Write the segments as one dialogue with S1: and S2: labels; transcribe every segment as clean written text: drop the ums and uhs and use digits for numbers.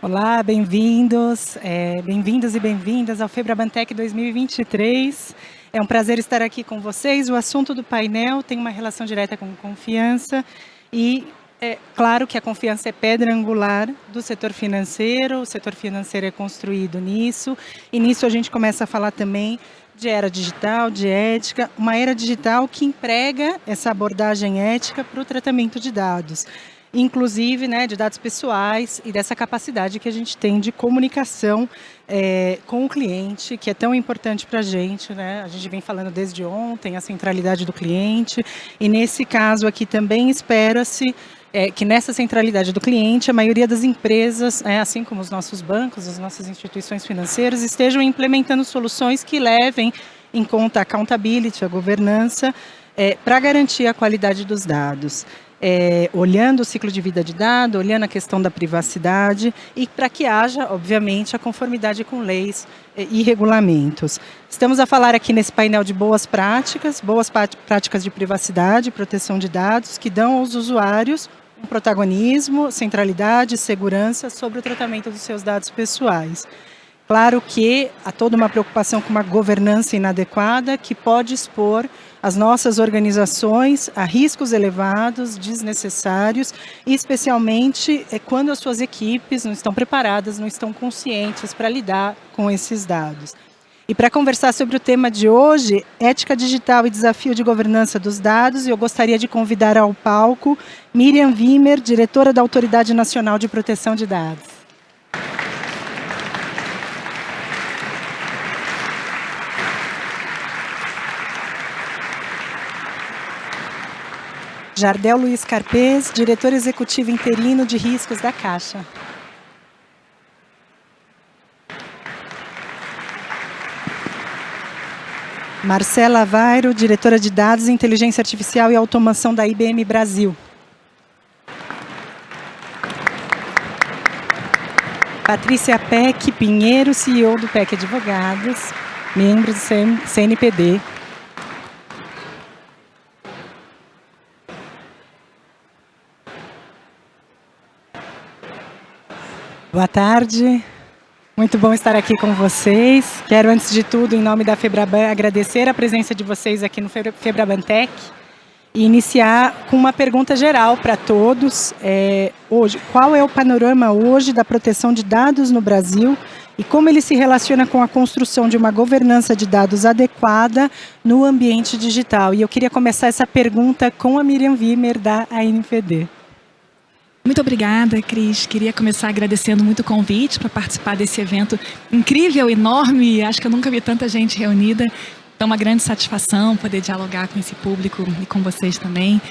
S1: Olá, bem-vindos, bem-vindos e bem-vindas ao FebraBanTech 2023. É um prazer estar aqui com vocês. O assunto do painel tem uma relação direta com confiança e é claro que a confiança é pedra angular do setor financeiro. O setor financeiro é construído nisso e nisso a gente começa a falar também de era digital, de ética, uma era digital que emprega essa abordagem ética para o tratamento de dados, inclusive, né, de dados pessoais e dessa capacidade que a gente tem de comunicação com o cliente, que é tão importante para a gente, né? A gente vem falando desde ontem, a centralidade do cliente, e nesse caso aqui também espera-se que nessa centralidade do cliente, a maioria das empresas, assim como os nossos bancos, as nossas instituições financeiras, estejam implementando soluções que levem em conta a accountability, a governança, para garantir a qualidade dos dados. Olhando o ciclo de vida de dado, olhando a questão da privacidade e para que haja, obviamente, a conformidade com leis e regulamentos. Estamos a falar aqui nesse painel de boas práticas de privacidade e proteção de dados que dão aos usuários um protagonismo, centralidade, segurança sobre o tratamento dos seus dados pessoais. Claro que há toda uma preocupação com uma governança inadequada que pode expor as nossas organizações a riscos elevados, desnecessários, e especialmente quando as suas equipes não estão preparadas, não estão conscientes para lidar com esses dados. E para conversar sobre o tema de hoje, ética digital e desafio de governança dos dados, eu gostaria de convidar ao palco Miriam Wimmer, diretora da Autoridade Nacional de Proteção de Dados. Jardel Luiz Carpes, diretor executivo interino de riscos da Caixa. Marcela Vairo, diretora de dados, inteligência artificial e automação da IBM Brasil. Patrícia Peck Pinheiro, CEO do Peck Advogados, membro do CNPD. Boa tarde, muito bom estar aqui com vocês. Quero, antes de tudo, em nome da FebraBan, agradecer a presença de vocês aqui no FebraBanTech e iniciar com uma pergunta geral para todos. Hoje, qual é o panorama hoje da proteção de dados no Brasil e como ele se relaciona com a construção de uma governança de dados adequada no ambiente digital? E eu queria começar essa pergunta com a Miriam Wimmer, da ANPD.
S2: Muito obrigada, Cris. Queria começar agradecendo muito o convite para participar desse evento incrível, enorme. Acho que eu nunca vi tanta gente reunida. Então, uma grande satisfação poder dialogar com esse público e com vocês também.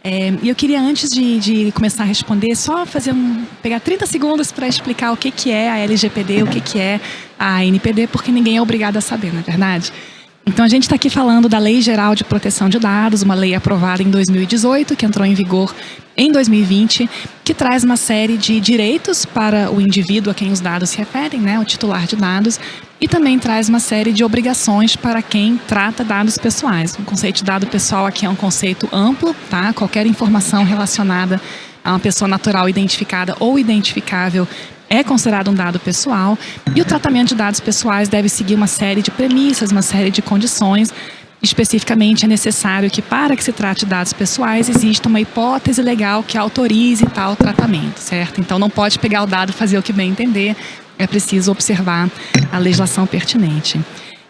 S2: E eu queria, antes de começar a responder, só pegar 30 segundos para explicar o que é a LGPD, o que é a ANPD, porque ninguém é obrigado a saber, não é verdade? Então, a gente está aqui falando da Lei Geral de Proteção de Dados, uma lei aprovada em 2018, que entrou em vigor em 2020, que traz uma série de direitos para o indivíduo a quem os dados se referem, né, o titular de dados, e também traz uma série de obrigações para quem trata dados pessoais. O conceito de dado pessoal aqui é um conceito amplo, tá? Qualquer informação relacionada a uma pessoa natural identificada ou identificável é considerado um dado pessoal, e o tratamento de dados pessoais deve seguir uma série de premissas, uma série de condições. Especificamente, é necessário que, para que se trate de dados pessoais, exista uma hipótese legal que autorize tal tratamento, certo? Então, não pode pegar o dado e fazer o que bem entender, é preciso observar a legislação pertinente.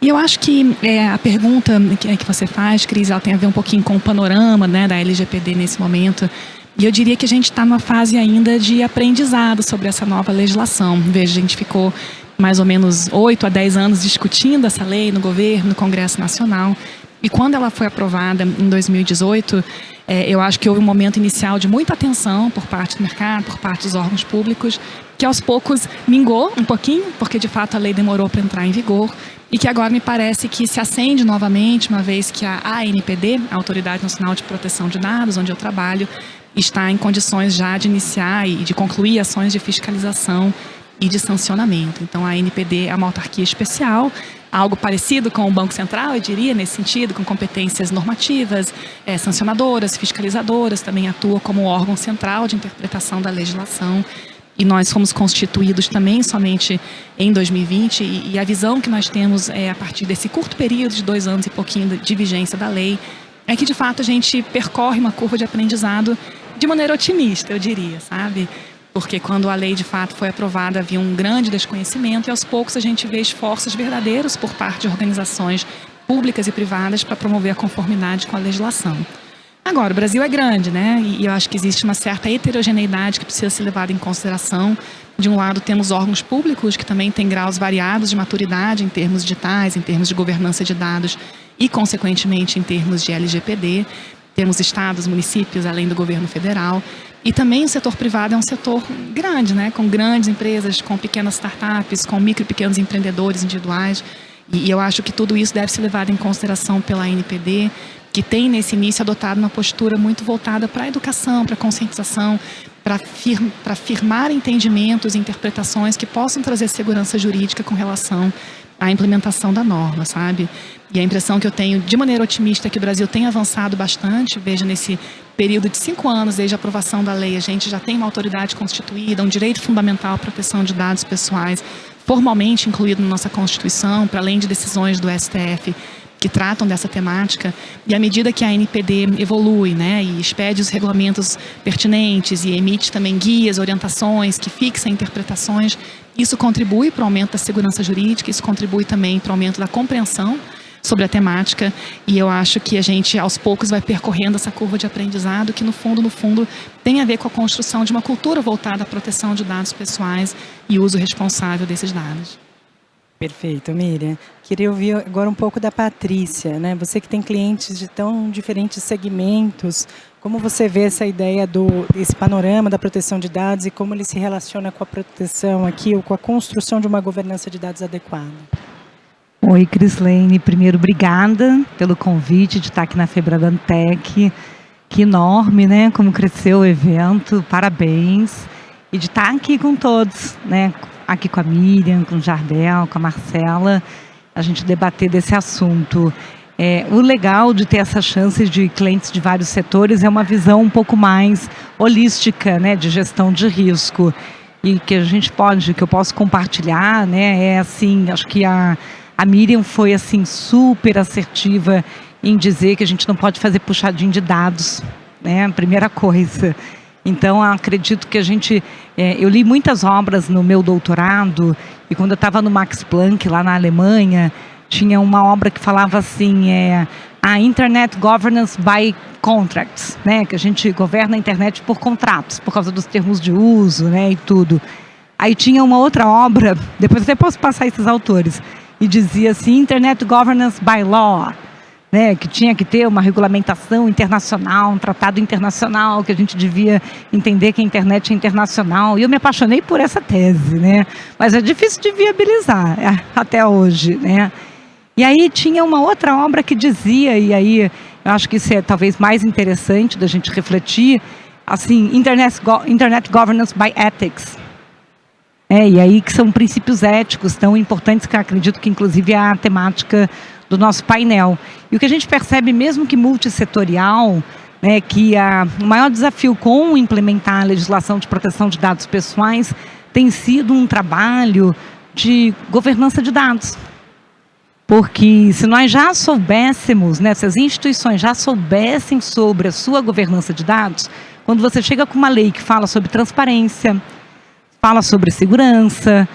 S2: E eu acho que a pergunta que você faz, Cris, ela tem a ver um pouquinho com o panorama, né, da LGPD nesse momento. E eu diria que a gente está numa fase ainda de aprendizado sobre essa nova legislação. Veja, a gente ficou mais ou menos 8 a 10 anos discutindo essa lei no governo, no Congresso Nacional. E quando ela foi aprovada em 2018, eu acho que houve um momento inicial de muita atenção por parte do mercado, por parte dos órgãos públicos, que aos poucos mingou um pouquinho, porque de fato a lei demorou para entrar em vigor, e que agora me parece que se acende novamente, uma vez que a ANPD, a Autoridade Nacional de Proteção de Dados, onde eu trabalho, está em condições já de iniciar e de concluir ações de fiscalização e de sancionamento. Então, a ANPD é uma autarquia especial, algo parecido com o Banco Central, eu diria, nesse sentido, com competências normativas, sancionadoras, fiscalizadoras, também atua como órgão central de interpretação da legislação e nós fomos constituídos também somente em 2020, e a visão que nós temos a partir desse curto período de 2 anos e pouquinho de vigência da lei, é que de fato a gente percorre uma curva de aprendizado de maneira otimista, eu diria, sabe? Porque quando a lei de fato foi aprovada havia um grande desconhecimento, e aos poucos a gente vê esforços verdadeiros por parte de organizações públicas e privadas para promover a conformidade com a legislação. Agora, o Brasil é grande, né? E eu acho que existe uma certa heterogeneidade que precisa ser levada em consideração. De um lado, temos órgãos públicos que também têm graus variados de maturidade em termos digitais, em termos de governança de dados e, consequentemente, em termos de LGPD. Temos estados, municípios, além do governo federal. E também o setor privado é um setor grande, né? Com grandes empresas, com pequenas startups, com micro e pequenos empreendedores individuais. E eu acho que tudo isso deve ser levado em consideração pela ANPD, que tem nesse início adotado uma postura muito voltada para a educação, para a conscientização, para firmar entendimentos e interpretações que possam trazer segurança jurídica com relação à implementação da norma, sabe? E a impressão que eu tenho, de maneira otimista, é que o Brasil tem avançado bastante. Veja, nesse período de 5 anos, desde a aprovação da lei, a gente já tem uma autoridade constituída, um direito fundamental à proteção de dados pessoais, formalmente incluído na nossa Constituição, para além de decisões do STF, que tratam dessa temática. E à medida que a ANPD evolui, né, e expede os regulamentos pertinentes e emite também guias, orientações que fixam interpretações, isso contribui para o aumento da segurança jurídica, isso contribui também para o aumento da compreensão sobre a temática, e eu acho que a gente aos poucos vai percorrendo essa curva de aprendizado que no fundo tem a ver com a construção de uma cultura voltada à proteção de dados pessoais e uso responsável desses dados.
S1: Perfeito, Miriam. Queria ouvir agora um pouco da Patrícia, né? Você que tem clientes de tão diferentes segmentos, como você vê essa ideia desse panorama da proteção de dados e como ele se relaciona com a proteção aqui ou com a construção de uma governança de dados adequada?
S3: Oi, Crislene. Primeiro, obrigada pelo convite de estar aqui na FebraBanTech. Que enorme, né? Como cresceu o evento. Parabéns. E de estar aqui com todos, né? Aqui com a Miriam, com o Jardel, com a Marcela, a gente debater desse assunto. O legal de ter essa chance de clientes de vários setores é uma visão um pouco mais holística, né, de gestão de risco. E que que eu posso compartilhar, né, assim, acho que a Miriam foi assim super assertiva em dizer que a gente não pode fazer puxadinho de dados, né, primeira coisa. Então, acredito que eu li muitas obras no meu doutorado, e quando eu estava no Max Planck, lá na Alemanha, tinha uma obra que falava assim, a Internet Governance by Contracts, né, que a gente governa a internet por contratos, por causa dos termos de uso, né, e tudo. Aí tinha uma outra obra, depois até posso passar esses autores, e dizia assim, Internet Governance by Law, né, que tinha que ter uma regulamentação internacional, um tratado internacional, que a gente devia entender que a internet é internacional. E eu me apaixonei por essa tese, né? Mas é difícil de viabilizar até hoje, né? E aí tinha uma outra obra que dizia, e aí eu acho que isso é talvez mais interessante da gente refletir, assim, Internet Governance by Ethics. E aí que são princípios éticos tão importantes que eu acredito que inclusive é a temática do nosso painel. E o que a gente percebe, mesmo que multissetorial, né, que o maior desafio com implementar a legislação de proteção de dados pessoais tem sido um trabalho de governança de dados. Porque se nós já soubéssemos, né, se as instituições já soubessem sobre a sua governança de dados, quando você chega com uma lei que fala sobre transparência, fala sobre segurança,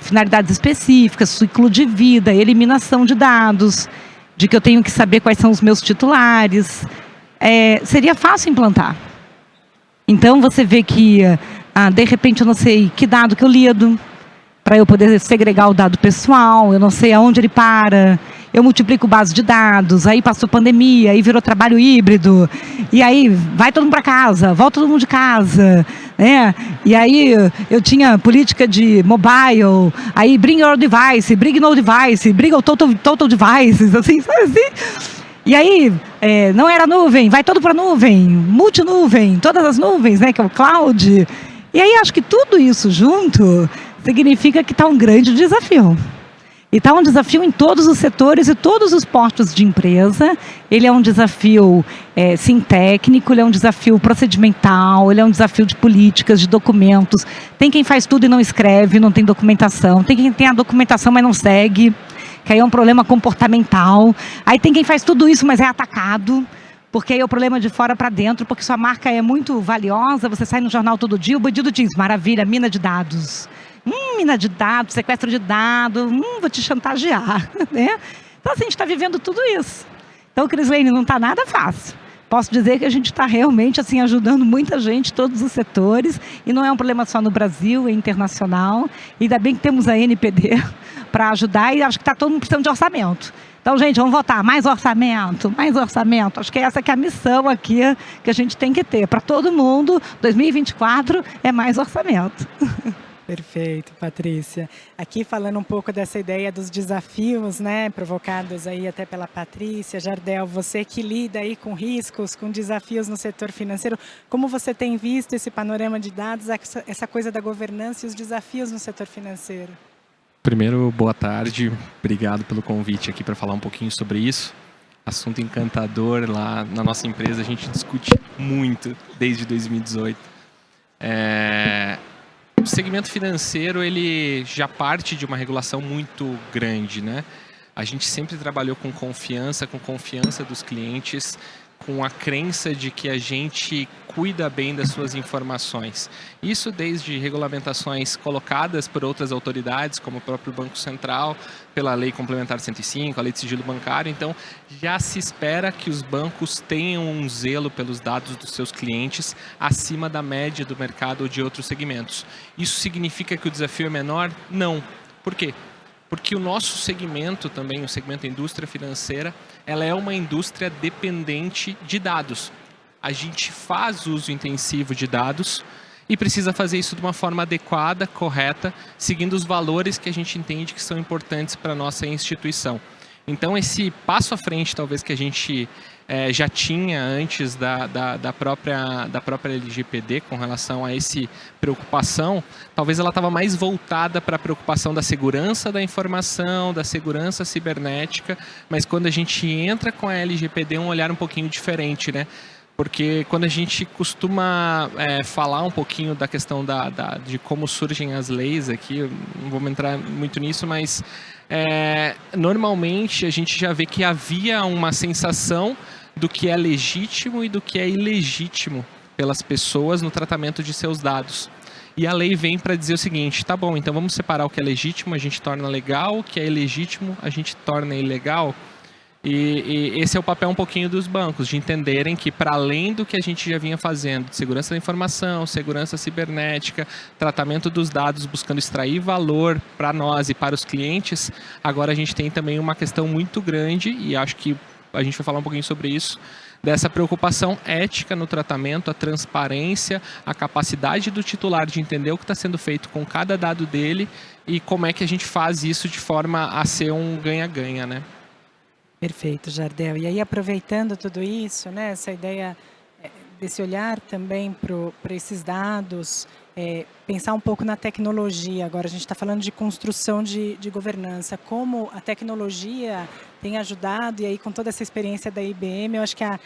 S3: finalidades específicas, ciclo de vida, eliminação de dados, de que eu tenho que saber quais são os meus titulares, seria fácil implantar. Então você vê que, de repente, eu não sei que dado que eu lido, para eu poder segregar o dado pessoal, eu não sei aonde ele para, eu multiplico base de dados, aí passou pandemia, aí virou trabalho híbrido, e aí vai todo mundo para casa, volta todo mundo de casa, né? E aí eu tinha política de mobile, aí bring your device, bring no device, bring o total devices, assim, sabe assim? E aí não era nuvem, vai todo para nuvem, multinuvem, todas as nuvens, né, que é o cloud. E aí acho que tudo isso junto significa que está um grande desafio. E está um desafio em todos os setores e todos os portos de empresa. Ele é um desafio, sim, técnico, ele é um desafio procedimental, ele é um desafio de políticas, de documentos. Tem quem faz tudo e não escreve, não tem documentação. Tem quem tem a documentação, mas não segue, que aí é um problema comportamental. Aí tem quem faz tudo isso, mas é atacado, porque aí é o problema de fora para dentro, porque sua marca é muito valiosa, você sai no jornal todo dia, o bandido diz, maravilha, mina de dados. Mina de dados, sequestro de dados, vou te chantagear, né? Então, assim, a gente está vivendo tudo isso. Então, Crislane, não está nada fácil. Posso dizer que a gente está realmente assim, ajudando muita gente, todos os setores, e não é um problema só no Brasil, é internacional. E ainda bem que temos a NPD para ajudar, e acho que está todo mundo precisando de orçamento. Então, gente, vamos votar, mais orçamento, mais orçamento. Acho que essa que é a missão aqui que a gente tem que ter. Para todo mundo, 2024 é mais orçamento.
S1: Perfeito, Patrícia. Aqui falando um pouco dessa ideia dos desafios, né, provocados aí até pela Patrícia. Jardel, você que lida aí com riscos, com desafios no setor financeiro, como você tem visto esse panorama de dados, essa coisa da governança e os desafios no setor financeiro?
S4: Primeiro, boa tarde. Obrigado pelo convite aqui para falar um pouquinho sobre isso. Assunto encantador. Lá na nossa empresa a gente discute muito desde 2018. O segmento financeiro, ele já parte de uma regulação muito grande, né? A gente sempre trabalhou com confiança dos clientes, com a crença de que a gente cuida bem das suas informações. Isso desde regulamentações colocadas por outras autoridades, como o próprio Banco Central, pela Lei Complementar 105, a Lei de Sigilo Bancário. Então, já se espera que os bancos tenham um zelo pelos dados dos seus clientes acima da média do mercado ou de outros segmentos. Isso significa que o desafio é menor? Não. Por quê? Porque o nosso segmento também, o segmento indústria financeira, ela é uma indústria dependente de dados. A gente faz uso intensivo de dados e precisa fazer isso de uma forma adequada, correta, seguindo os valores que a gente entende que são importantes para a nossa instituição. Então, esse passo à frente, talvez, que a gente já tinha antes da própria LGPD com relação a essa preocupação, talvez ela estava mais voltada para a preocupação da segurança da informação, da segurança cibernética, mas quando a gente entra com a LGPD é um olhar um pouquinho diferente, né? Porque quando a gente costuma falar um pouquinho da questão de como surgem as leis aqui, eu não vou entrar muito nisso, mas normalmente a gente já vê que havia uma sensação do que é legítimo e do que é ilegítimo pelas pessoas no tratamento de seus dados. E a lei vem para dizer o seguinte, tá bom, então vamos separar o que é legítimo, a gente torna legal, o que é ilegítimo, a gente torna ilegal. E esse é o papel um pouquinho dos bancos, de entenderem que para além do que a gente já vinha fazendo, de segurança da informação, segurança cibernética, tratamento dos dados, buscando extrair valor para nós e para os clientes, agora a gente tem também uma questão muito grande, e acho que a gente vai falar um pouquinho sobre isso, dessa preocupação ética no tratamento, a transparência, a capacidade do titular de entender o que está sendo feito com cada dado dele e como é que a gente faz isso de forma a ser um ganha-ganha, né?
S1: Perfeito, Jardel. E aí, aproveitando tudo isso, né, essa ideia desse olhar também para esses dados, pensar um pouco na tecnologia. Agora, a gente está falando de construção de governança. Como a tecnologia tem ajudado, e aí com toda essa experiência da IBM, eu acho que a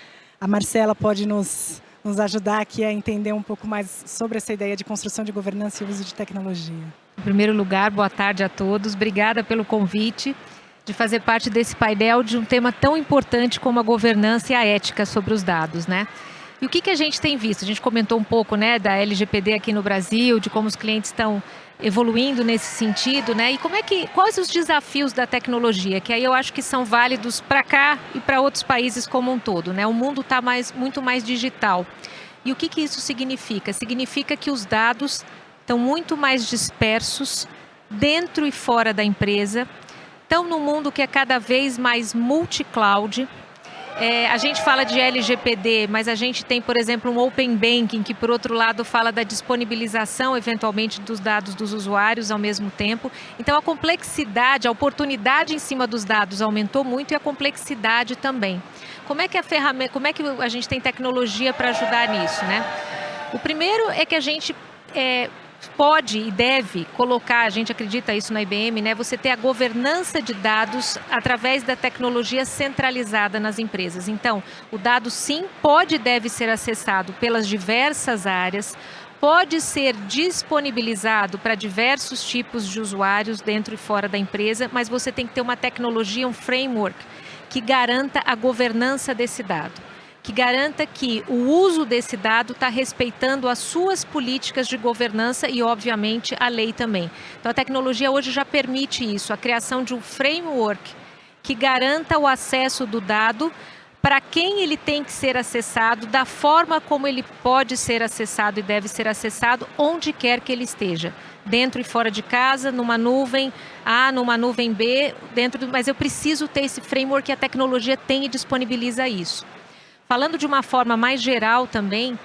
S1: Marcela pode nos ajudar aqui a entender um pouco mais sobre essa ideia de construção de governança e uso de tecnologia.
S5: Em primeiro lugar, boa tarde a todos. Obrigada pelo convite de fazer parte desse painel de um tema tão importante como a governança e a ética sobre os dados, né? E o que a gente tem visto? A gente comentou um pouco, né, da LGPD aqui no Brasil, de como os clientes estão evoluindo nesse sentido, né? E quais os desafios da tecnologia? Que aí eu acho que são válidos para cá e para outros países como um todo, né? O mundo está muito mais digital. E o que isso significa? Significa que os dados estão muito mais dispersos dentro e fora da empresa. Estão num mundo que é cada vez mais multi-cloud. A gente fala de LGPD, mas a gente tem, por exemplo, um Open Banking, que, por outro lado, fala da disponibilização, eventualmente, dos dados dos usuários ao mesmo tempo. Então, a complexidade, a oportunidade em cima dos dados aumentou muito e a complexidade também. Como é que a gente tem tecnologia para ajudar nisso, né? O primeiro é que a gente pode e deve colocar, a gente acredita isso na IBM, né? Você ter a governança de dados através da tecnologia centralizada nas empresas. Então, o dado sim pode e deve ser acessado pelas diversas áreas, pode ser disponibilizado para diversos tipos de usuários dentro e fora da empresa, mas você tem que ter uma tecnologia, um framework que garanta a governança desse dado, que garanta que o uso desse dado está respeitando as suas políticas de governança e, obviamente, a lei também. Então, a tecnologia hoje já permite isso, a criação de um framework que garanta o acesso do dado para quem ele tem que ser acessado, da forma como ele pode ser acessado e deve ser acessado, onde quer que ele esteja. Dentro e fora de casa, numa nuvem A, numa nuvem B, mas eu preciso ter esse framework que a tecnologia tem e disponibiliza isso. Falando de uma forma mais geral também,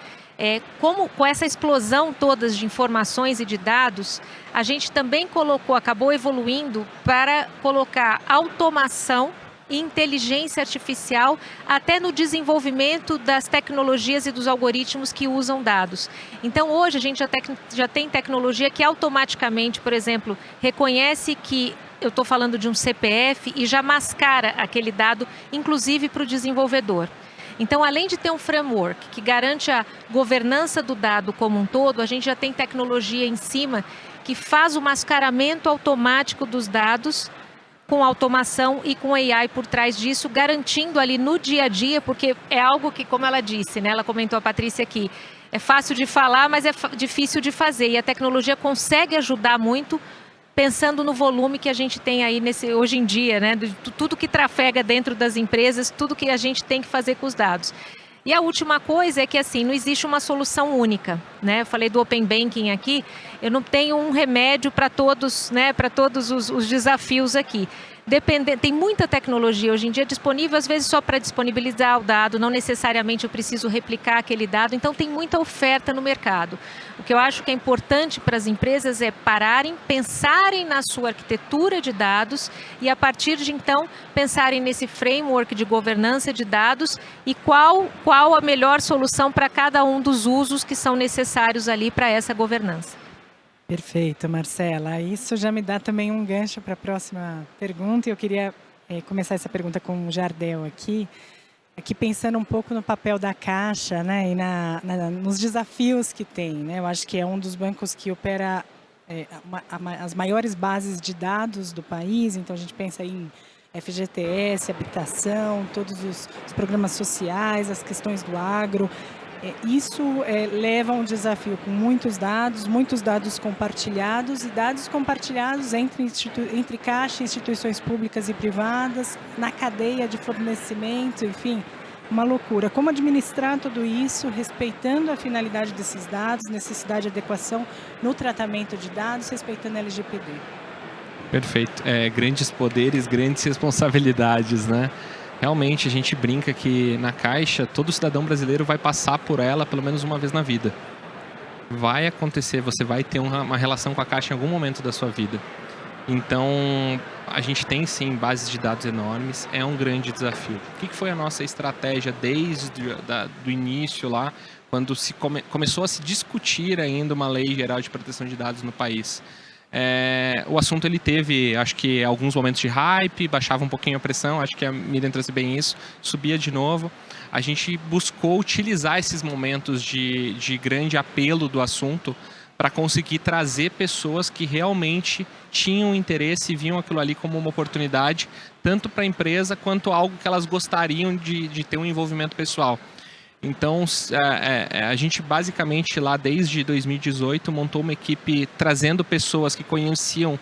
S5: como com essa explosão todas de informações e de dados, a gente também acabou evoluindo para colocar automação e inteligência artificial até no desenvolvimento das tecnologias e dos algoritmos que usam dados. Então, hoje a gente já tem tecnologia que automaticamente, por exemplo, reconhece que eu estou falando de um CPF e já mascara aquele dado, inclusive para o desenvolvedor. Então, além de ter um framework que garante a governança do dado como um todo, a gente já tem tecnologia em cima que faz o mascaramento automático dos dados com automação e com AI por trás disso, garantindo ali no dia a dia, porque é algo que, como ela disse, né, ela comentou, a Patrícia aqui, é fácil de falar, mas é difícil de fazer, e a tecnologia consegue ajudar muito, pensando no volume que a gente tem aí hoje em dia, né, de tudo que trafega dentro das empresas, tudo que a gente tem que fazer com os dados. E a última coisa é que, assim, não existe uma solução única, né? Eu falei do Open Banking aqui, eu não tenho um remédio para todos, né, para todos os desafios aqui. Tem muita tecnologia hoje em dia disponível, às vezes só para disponibilizar o dado, não necessariamente eu preciso replicar aquele dado, então tem muita oferta no mercado. O que eu acho que é importante para as empresas é pararem, pensarem na sua arquitetura de dados e, a partir de então, pensarem nesse framework de governança de dados e qual a melhor solução para cada um dos usos que são necessários ali para essa governança.
S1: Perfeito, Marcela. Isso já me dá também um gancho para a próxima pergunta. Eu queria começar essa pergunta com o Jardel aqui pensando um pouco no papel da Caixa, né, e nos desafios que tem, né? Eu acho que é um dos bancos que opera as maiores bases de dados do país, então a gente pensa em FGTS, habitação, todos os programas sociais, as questões do agro. Isso leva a um desafio com muitos dados compartilhados e dados compartilhados entre Caixa, instituições públicas e privadas, na cadeia de fornecimento, enfim, uma loucura. Como administrar tudo isso, respeitando a finalidade desses dados, necessidade de adequação no tratamento de dados, respeitando a LGPD?
S4: Perfeito. Grandes poderes, grandes responsabilidades, né? Realmente, a gente brinca que na Caixa, todo cidadão brasileiro vai passar por ela pelo menos uma vez na vida. Vai acontecer, você vai ter uma relação com a Caixa em algum momento da sua vida. Então, a gente tem sim bases de dados enormes, é um grande desafio. O que foi a nossa estratégia desde do início lá, quando começou a se discutir ainda uma lei geral de proteção de dados no país? O assunto ele teve, acho que alguns momentos de hype, baixava um pouquinho a pressão, acho que a Miriam trouxe bem isso, subia de novo. A gente buscou utilizar esses momentos de grande apelo do assunto para conseguir trazer pessoas que realmente tinham interesse e viam aquilo ali como uma oportunidade, tanto para a empresa quanto algo que elas gostariam de ter um envolvimento pessoal. Então, a gente basicamente lá desde 2018 montou uma equipe trazendo pessoas que conheciam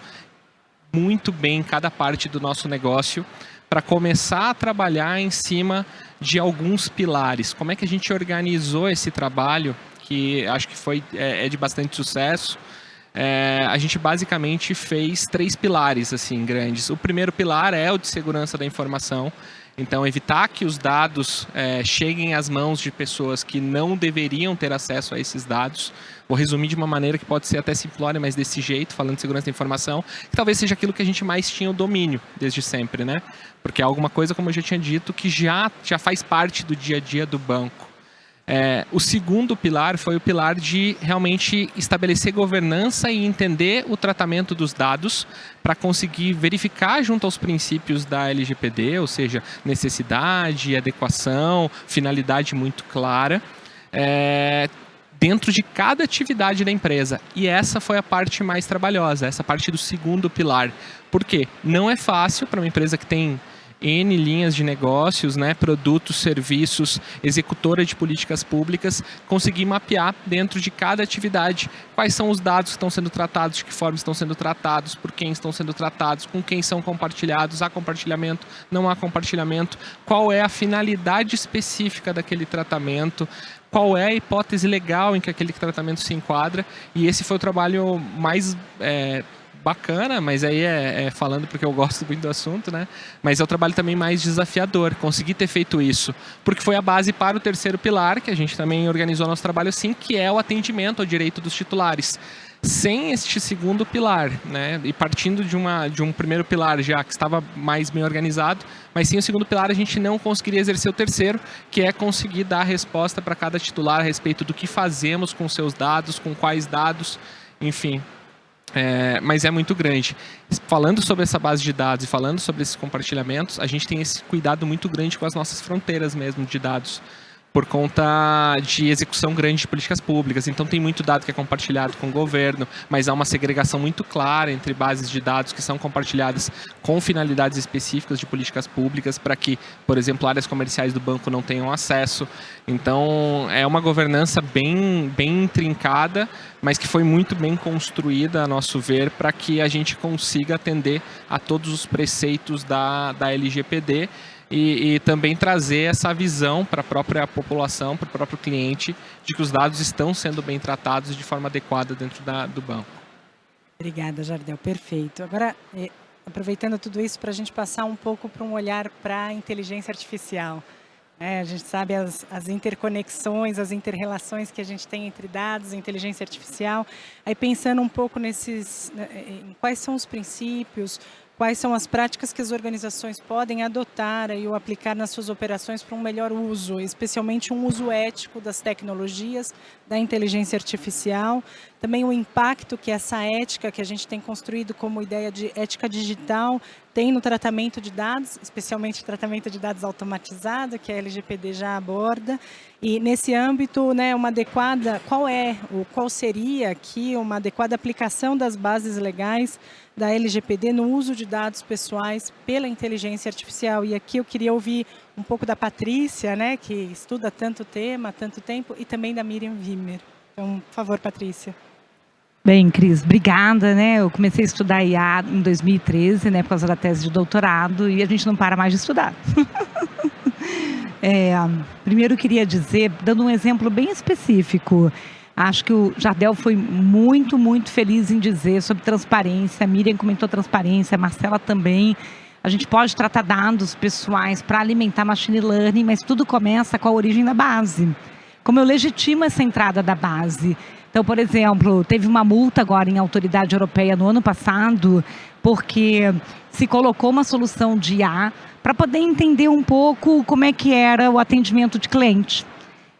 S4: muito bem cada parte do nosso negócio para começar a trabalhar em cima de alguns pilares. Como é que a gente organizou esse trabalho, que acho que é de bastante sucesso? A gente basicamente fez 3 pilares assim, grandes. O primeiro pilar é o de segurança da informação. Então, evitar que os dados cheguem às mãos de pessoas que não deveriam ter acesso a esses dados. Vou resumir de uma maneira que pode ser até simplória, mas desse jeito, falando de segurança da informação, que talvez seja aquilo que a gente mais tinha o domínio desde sempre, né? Porque é alguma coisa, como eu já tinha dito, que já faz parte do dia a dia do banco. O segundo pilar foi o pilar de realmente estabelecer governança e entender o tratamento dos dados para conseguir verificar junto aos princípios da LGPD, ou seja, necessidade, adequação, finalidade muito clara, dentro de cada atividade da empresa. E essa foi a parte mais trabalhosa, essa parte do segundo pilar. Por quê? Não é fácil para uma empresa que tem N linhas de negócios, né, produtos, serviços, executora de políticas públicas, conseguir mapear dentro de cada atividade quais são os dados que estão sendo tratados, de que forma estão sendo tratados, por quem estão sendo tratados, com quem são compartilhados, há compartilhamento, não há compartilhamento, qual é a finalidade específica daquele tratamento, qual é a hipótese legal em que aquele tratamento se enquadra. E esse foi o trabalho mais bacana, mas aí falando porque eu gosto muito do assunto, né? Mas é o trabalho também mais desafiador, conseguir ter feito isso, porque foi a base para o terceiro pilar, que a gente também organizou nosso trabalho assim, que é o atendimento ao direito dos titulares. Sem este segundo pilar, né, e partindo de um primeiro pilar já que estava mais bem organizado, mas sem o segundo pilar a gente não conseguiria exercer o terceiro, que é conseguir dar resposta para cada titular a respeito do que fazemos com seus dados, com quais dados, enfim. Mas é muito grande. Falando sobre essa base de dados e falando sobre esses compartilhamentos, a gente tem esse cuidado muito grande com as nossas fronteiras mesmo de dados, por conta de execução grande de políticas públicas. Então tem muito dado que é compartilhado com o governo, mas há uma segregação muito clara entre bases de dados que são compartilhadas com finalidades específicas de políticas públicas para que, por exemplo, áreas comerciais do banco não tenham acesso. Então é uma governança bem intrincada, mas que foi muito bem construída, a nosso ver, para que a gente consiga atender a todos os preceitos da LGPD e também trazer essa visão para a própria população, para o próprio cliente, de que os dados estão sendo bem tratados de forma adequada dentro do banco.
S1: Obrigada, Jardel. Perfeito. Agora, aproveitando tudo isso para a gente passar um pouco para um olhar para a inteligência artificial. A gente sabe as interconexões, as interrelações que a gente tem entre dados e inteligência artificial. Aí pensando um pouco em quais são os princípios, quais são as práticas que as organizações podem adotar ou aplicar nas suas operações para um melhor uso, especialmente um uso ético das tecnologias, da inteligência artificial. Também o impacto que essa ética que a gente tem construído como ideia de ética digital tem no tratamento de dados, especialmente tratamento de dados automatizado, que a LGPD já aborda. E nesse âmbito, né, qual seria aqui uma adequada aplicação das bases legais da LGPD no uso de dados pessoais pela inteligência artificial? E aqui eu queria ouvir um pouco da Patrícia, né, que estuda tanto tema há tanto tempo, e também da Miriam Wimmer. Então, por favor, Patrícia.
S3: Bem, Cris, obrigada, né? Eu comecei a estudar IA em 2013, né, por causa da tese de doutorado, e a gente não para mais de estudar. Primeiro eu queria dizer, dando um exemplo bem específico, acho que o Jardel foi muito, muito feliz em dizer sobre transparência, a Miriam comentou transparência, a Marcela também. A gente pode tratar dados pessoais para alimentar machine learning, mas tudo começa com a origem da base. Como eu legitimo essa entrada da base? Então, por exemplo, teve uma multa agora em autoridade europeia no ano passado, porque se colocou uma solução de IA para poder entender um pouco como é que era o atendimento de cliente.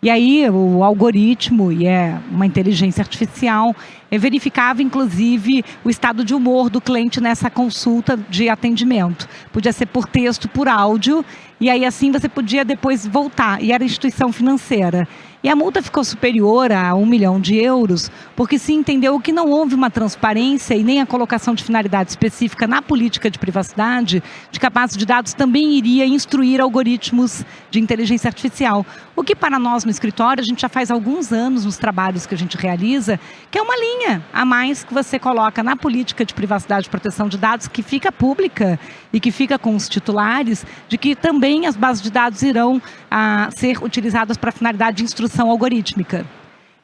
S3: E aí o algoritmo, e é uma inteligência artificial, verificava inclusive o estado de humor do cliente nessa consulta de atendimento. Podia ser por texto, por áudio, e aí assim você podia depois voltar, e era instituição financeira. E a multa ficou superior a 1 milhão de euros, porque se entendeu que não houve uma transparência e nem a colocação de finalidade específica na política de privacidade, de que a base de dados também iria instruir algoritmos de inteligência artificial. O que para nós no escritório, a gente já faz alguns anos nos trabalhos que a gente realiza, que é uma linha a mais que você coloca na política de privacidade e proteção de dados, que fica pública e que fica com os titulares, de que também as bases de dados irão ser utilizadas para finalidade de instrução algorítmica.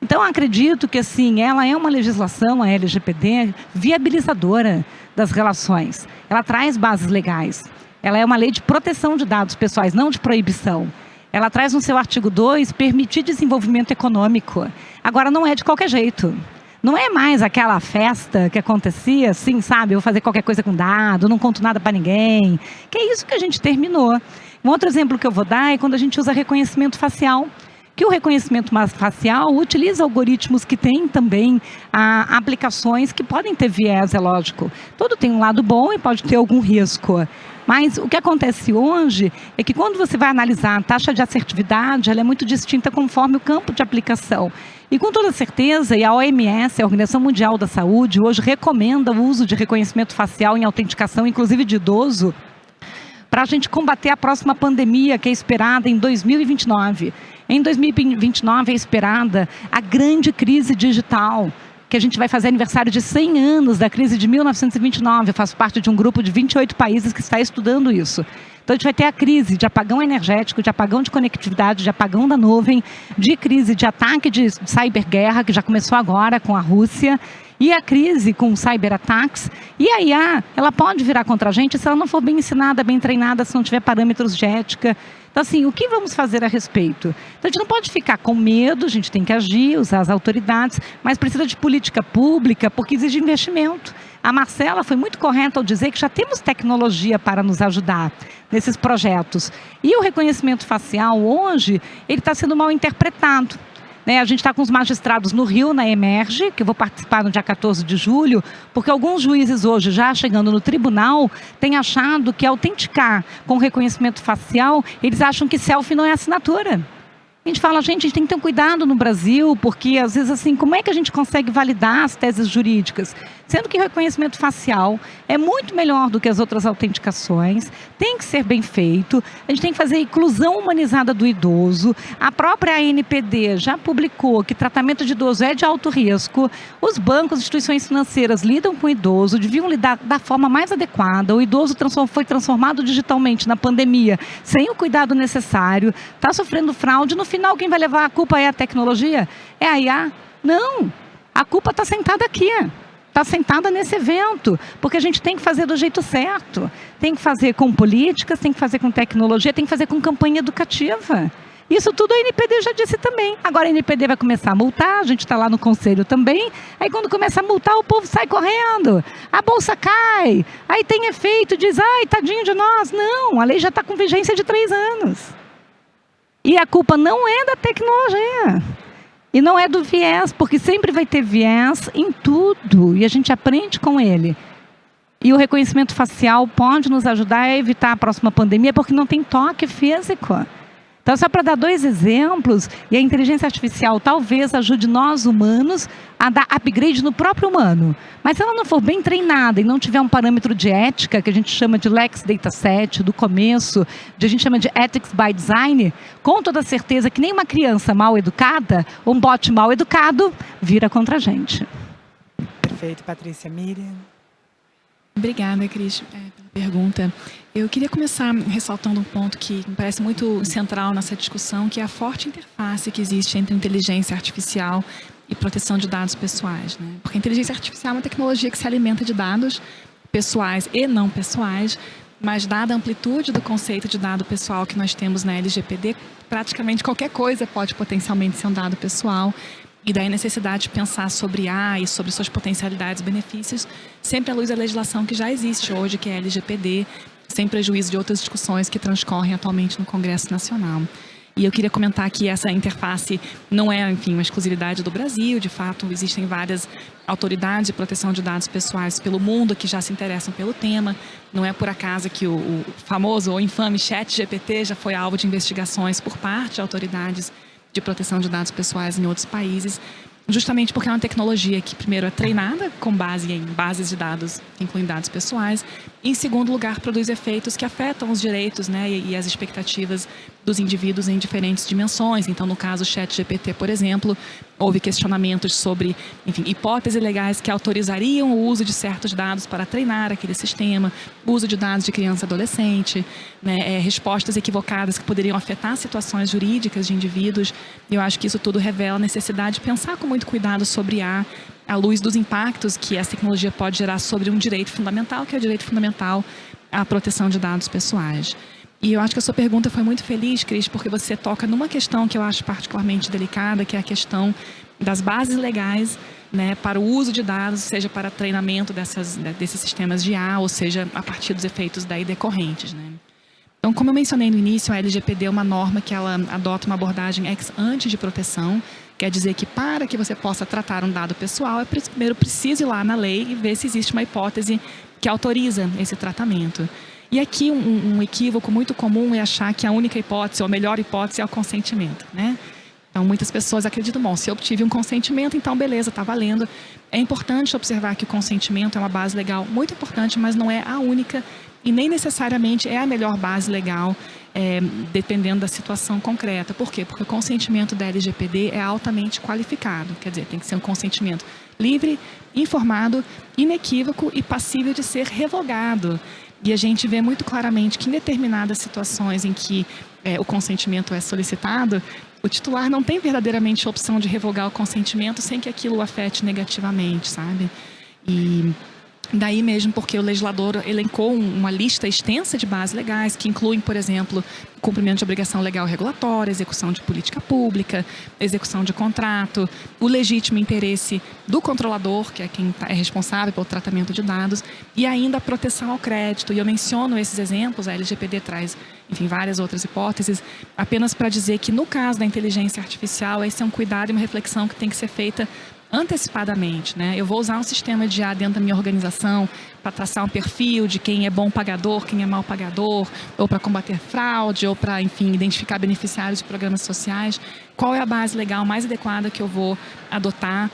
S3: Então, acredito que assim, ela é uma legislação, a LGPD, viabilizadora das relações. Ela traz bases legais. Ela é uma lei de proteção de dados pessoais, não de proibição. Ela traz no seu artigo 2, permitir desenvolvimento econômico. Agora, não é de qualquer jeito. Não é mais aquela festa que acontecia, assim, sabe? Eu vou fazer qualquer coisa com dado, não conto nada para ninguém. Que é isso que a gente terminou. Um outro exemplo que eu vou dar é quando a gente usa reconhecimento facial. que o reconhecimento facial utiliza algoritmos que têm também aplicações que podem ter viés, é lógico. Tudo tem um lado bom e pode ter algum risco. Mas o que acontece hoje é que quando você vai analisar a taxa de assertividade, ela é muito distinta conforme o campo de aplicação. E com toda certeza, e a OMS, a Organização Mundial da Saúde, hoje recomenda o uso de reconhecimento facial em autenticação, inclusive de idoso, para a gente combater a próxima pandemia que é esperada em 2029. Em 2029 é esperada a grande crise digital, que a gente vai fazer aniversário de 100 anos da crise de 1929. Eu faço parte de um grupo de 28 países que está estudando isso. Então, a gente vai ter a crise de apagão energético, de apagão de conectividade, de apagão da nuvem, de crise de ataque de cyberguerra, que já começou agora com a Rússia, e a crise com cyberataques. E a IA, ela pode virar contra a gente se ela não for bem ensinada, bem treinada, se não tiver parâmetros de ética. Então, assim, o que vamos fazer a respeito? Então, a gente não pode ficar com medo, a gente tem que agir, usar as autoridades, mas precisa de política pública, porque exige investimento. A Marcela foi muito correta ao dizer que já temos tecnologia para nos ajudar nesses projetos. E o reconhecimento facial, hoje, ele está sendo mal interpretado. A gente está com os magistrados no Rio, na Emerge, que eu vou participar no dia 14 de julho, porque alguns juízes hoje, já chegando no tribunal, têm achado que autenticar com reconhecimento facial, eles acham que selfie não é assinatura. A gente fala, gente, a gente tem que ter um cuidado no Brasil, porque às vezes assim, como é que a gente consegue validar as teses jurídicas? Sendo que o reconhecimento facial é muito melhor do que as outras autenticações, tem que ser bem feito, a gente tem que fazer a inclusão humanizada do idoso, a própria ANPD já publicou que tratamento de idoso é de alto risco, os bancos, instituições financeiras lidam com o idoso, deviam lidar da forma mais adequada, o idoso foi transformado digitalmente na pandemia, sem o cuidado necessário, está sofrendo fraude, no final quem vai levar a culpa é a tecnologia? É a IA? Não, a culpa está sentada aqui. Está sentada nesse evento, porque a gente tem que fazer do jeito certo. Tem que fazer com políticas, tem que fazer com tecnologia, tem que fazer com campanha educativa. Isso tudo a NPD já disse também. Agora a NPD vai começar a multar, a gente está lá no conselho também. Aí quando começa a multar, o povo sai correndo. A bolsa cai, aí tem efeito, diz, ai, tadinho de nós. Não, a lei já está com vigência de 3 anos. E a culpa não é da tecnologia. E não é do viés, porque sempre vai ter viés em tudo, e a gente aprende com ele. E o reconhecimento facial pode nos ajudar a evitar a próxima pandemia, porque não tem toque físico. Então, só para dar 2 exemplos, e a inteligência artificial talvez ajude nós humanos a dar upgrade no próprio humano. Mas se ela não for bem treinada e não tiver um parâmetro de ética, que a gente chama de Lex Dataset, do começo, que a gente chama de Ethics by Design, com toda certeza que nem uma criança mal educada, um bot mal educado, vira contra a gente.
S1: Perfeito, Patrícia. Miriam?
S2: Obrigada, Cris, pela pergunta. Eu queria começar ressaltando um ponto que me parece muito central nessa discussão, que é a forte interface que existe entre inteligência artificial e proteção de dados pessoais, né? Porque a inteligência artificial é uma tecnologia que se alimenta de dados pessoais e não pessoais, mas dada a amplitude do conceito de dado pessoal que nós temos na LGPD, praticamente qualquer coisa pode potencialmente ser um dado pessoal. E daí a necessidade de pensar sobre IA e sobre suas potencialidades e benefícios, sempre à luz da legislação que já existe hoje, que é a LGPD, sem prejuízo de outras discussões que transcorrem atualmente no Congresso Nacional. E eu queria comentar que essa interface não é, enfim, uma exclusividade do Brasil. De fato, existem várias autoridades de proteção de dados pessoais pelo mundo que já se interessam pelo tema. Não é por acaso que o famoso ou infame ChatGPT já foi alvo de investigações por parte de autoridades de proteção de dados pessoais em outros países, justamente porque é uma tecnologia que, primeiro, é treinada com base em bases de dados, que incluem dados pessoais, e, em segundo lugar, produz efeitos que afetam os direitos, né, e as expectativas dos indivíduos em diferentes dimensões. Então, no caso ChatGPT, por exemplo, houve questionamentos sobre, enfim, hipóteses legais que autorizariam o uso de certos dados para treinar aquele sistema, uso de dados de criança e adolescente, né, respostas equivocadas que poderiam afetar situações jurídicas de indivíduos. Eu acho que isso tudo revela a necessidade de pensar com muito cuidado sobre à luz dos impactos que essa tecnologia pode gerar sobre um direito fundamental, que é o direito fundamental à proteção de dados pessoais. E eu acho que a sua pergunta foi muito feliz, Cris, porque você toca numa questão que eu acho particularmente delicada, que é a questão das bases legais, né, para o uso de dados, seja para treinamento desses sistemas de IA, ou seja, a partir dos efeitos daí decorrentes, né? Então, como eu mencionei no início, a LGPD é uma norma que ela adota uma abordagem ex ante de proteção. Quer dizer que para que você possa tratar um dado pessoal, é primeiro preciso ir lá na lei e ver se existe uma hipótese que autoriza esse tratamento. E aqui um equívoco muito comum é achar que a única hipótese, ou a melhor hipótese, é o consentimento, né? Então, muitas pessoas acreditam, bom, se eu obtive um consentimento, então beleza, está valendo. É importante observar que o consentimento é uma base legal muito importante, mas não é a única e nem necessariamente é a melhor base legal, dependendo da situação concreta. Por quê? Porque o consentimento da LGPD é altamente qualificado, quer dizer, tem que ser um consentimento livre, informado, inequívoco e passível de ser revogado. E a gente vê muito claramente que em determinadas situações em que o consentimento é solicitado, o titular não tem verdadeiramente a opção de revogar o consentimento sem que aquilo o afete negativamente, sabe? E daí mesmo porque o legislador elencou uma lista extensa de bases legais que incluem, por exemplo, cumprimento de obrigação legal regulatória, execução de política pública, execução de contrato, o legítimo interesse do controlador, que é quem é responsável pelo tratamento de dados, e ainda a proteção ao crédito. E eu menciono esses exemplos, a LGPD traz, enfim, várias outras hipóteses, apenas para dizer que no caso da inteligência artificial, esse é um cuidado e uma reflexão que tem que ser feita antecipadamente, né? Eu vou usar um sistema de IA dentro da minha organização para traçar um perfil de quem é bom pagador, quem é mau pagador, ou para combater fraude, ou para, enfim, identificar beneficiários de programas sociais. Qual é a base legal mais adequada que eu vou adotar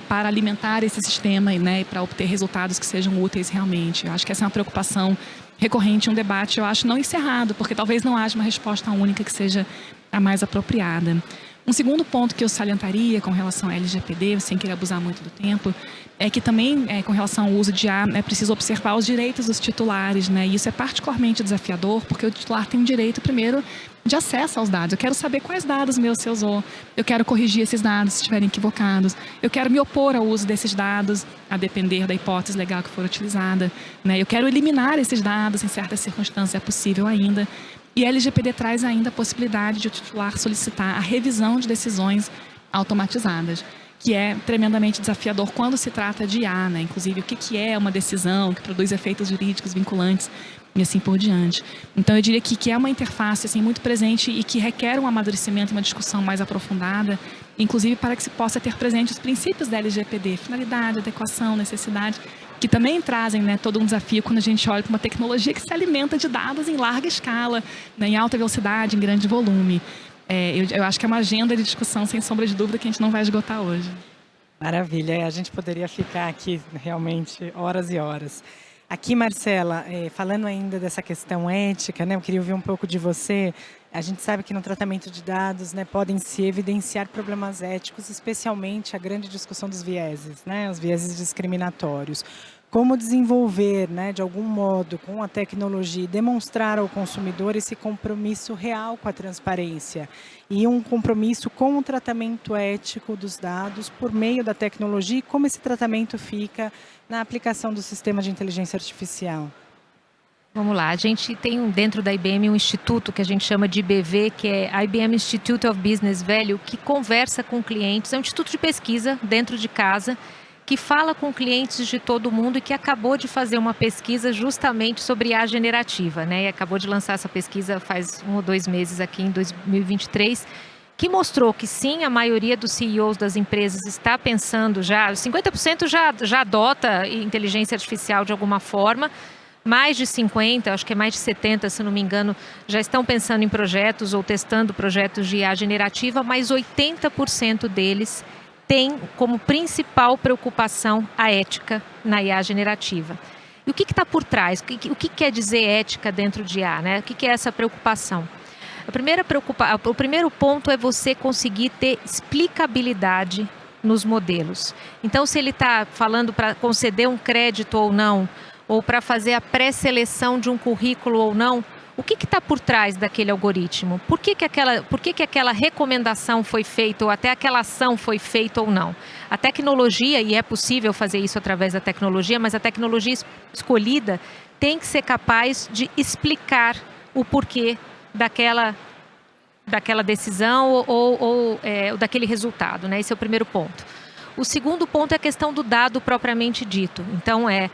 S2: para alimentar esse sistema, né, e para obter resultados que sejam úteis realmente? Eu acho que essa é uma preocupação recorrente, um debate, eu acho, não encerrado, porque talvez não haja uma resposta única que seja a mais apropriada. Um segundo ponto que eu salientaria com relação à LGPD, sem querer abusar muito do tempo, é que também, com relação ao uso de IA, é preciso observar os direitos dos titulares, né? E isso é particularmente desafiador, porque o titular tem um direito, primeiro, de acesso aos dados. Eu quero saber quais dados meus você usou. Eu quero corrigir esses dados se estiverem equivocados. Eu quero me opor ao uso desses dados, a depender da hipótese legal que for utilizada, né? Eu quero eliminar esses dados, em certas circunstâncias é possível ainda. E a LGPD traz ainda a possibilidade de o titular solicitar a revisão de decisões automatizadas, que é tremendamente desafiador quando se trata de IA, né? Inclusive, o que é uma decisão que produz efeitos jurídicos vinculantes e assim por diante. Então, eu diria que é uma interface assim, muito presente e que requer um amadurecimento e uma discussão mais aprofundada, inclusive para que se possa ter presente os princípios da LGPD, finalidade, adequação, necessidade, que também trazem, né, todo um desafio quando a gente olha para uma tecnologia que se alimenta de dados em larga escala, né, em alta velocidade, em grande volume. Eu acho que é uma agenda de discussão, sem sombra de dúvida, que a gente não vai esgotar hoje.
S1: Maravilha, a gente poderia ficar aqui realmente horas e horas. Aqui, Marcela, falando ainda dessa questão ética, né, eu queria ouvir um pouco de você. A gente sabe que no tratamento de dados, né, podem se evidenciar problemas éticos, especialmente a grande discussão dos vieses, né, os vieses discriminatórios. Como desenvolver, né, de algum modo, com a tecnologia, e demonstrar ao consumidor esse compromisso real com a transparência e um compromisso com o tratamento ético dos dados por meio da tecnologia e como esse tratamento fica na aplicação do sistema de inteligência artificial.
S5: Vamos lá, a gente tem dentro da IBM um instituto que a gente chama de IBV, que é IBM Institute of Business Value, que conversa com clientes, é um instituto de pesquisa dentro de casa, que fala com clientes de todo mundo e que acabou de fazer uma pesquisa justamente sobre IA generativa, né? E acabou de lançar essa pesquisa faz 1 ou 2 meses aqui em 2023, que mostrou que sim, a maioria dos CEOs das empresas está pensando já, 50% já adota inteligência artificial de alguma forma, mais de 50%, acho que é mais de 70%, se não me engano, já estão pensando em projetos ou testando projetos de IA generativa, mas 80% deles tem como principal preocupação a ética na IA generativa. E o que está por trás? O que quer dizer ética dentro de IA, né? O que é essa preocupação? O primeiro ponto é você conseguir ter explicabilidade nos modelos. Então, se ele está falando para conceder um crédito ou não, ou para fazer a pré-seleção de um currículo ou não, o que está por trás daquele algoritmo? Por que aquela recomendação foi feita ou até aquela ação foi feita ou não? A tecnologia, e é possível fazer isso através da tecnologia, mas a tecnologia escolhida tem que ser capaz de explicar o porquê daquela decisão ou daquele resultado, né? Esse é o primeiro ponto. O segundo ponto é a questão do dado propriamente dito. Então, é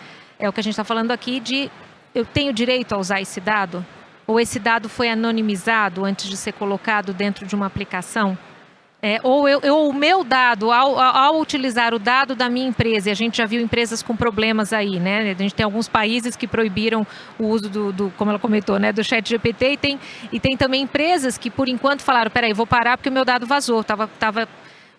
S5: o que a gente está falando aqui de eu tenho direito a usar esse dado? Ou esse dado foi anonimizado antes de ser colocado dentro de uma aplicação? Ou o meu dado, ao utilizar o dado da minha empresa, e a gente já viu empresas com problemas aí, né? A gente tem alguns países que proibiram o uso como ela comentou, né, do ChatGPT, e tem também empresas que por enquanto falaram, peraí, vou parar porque o meu dado vazou,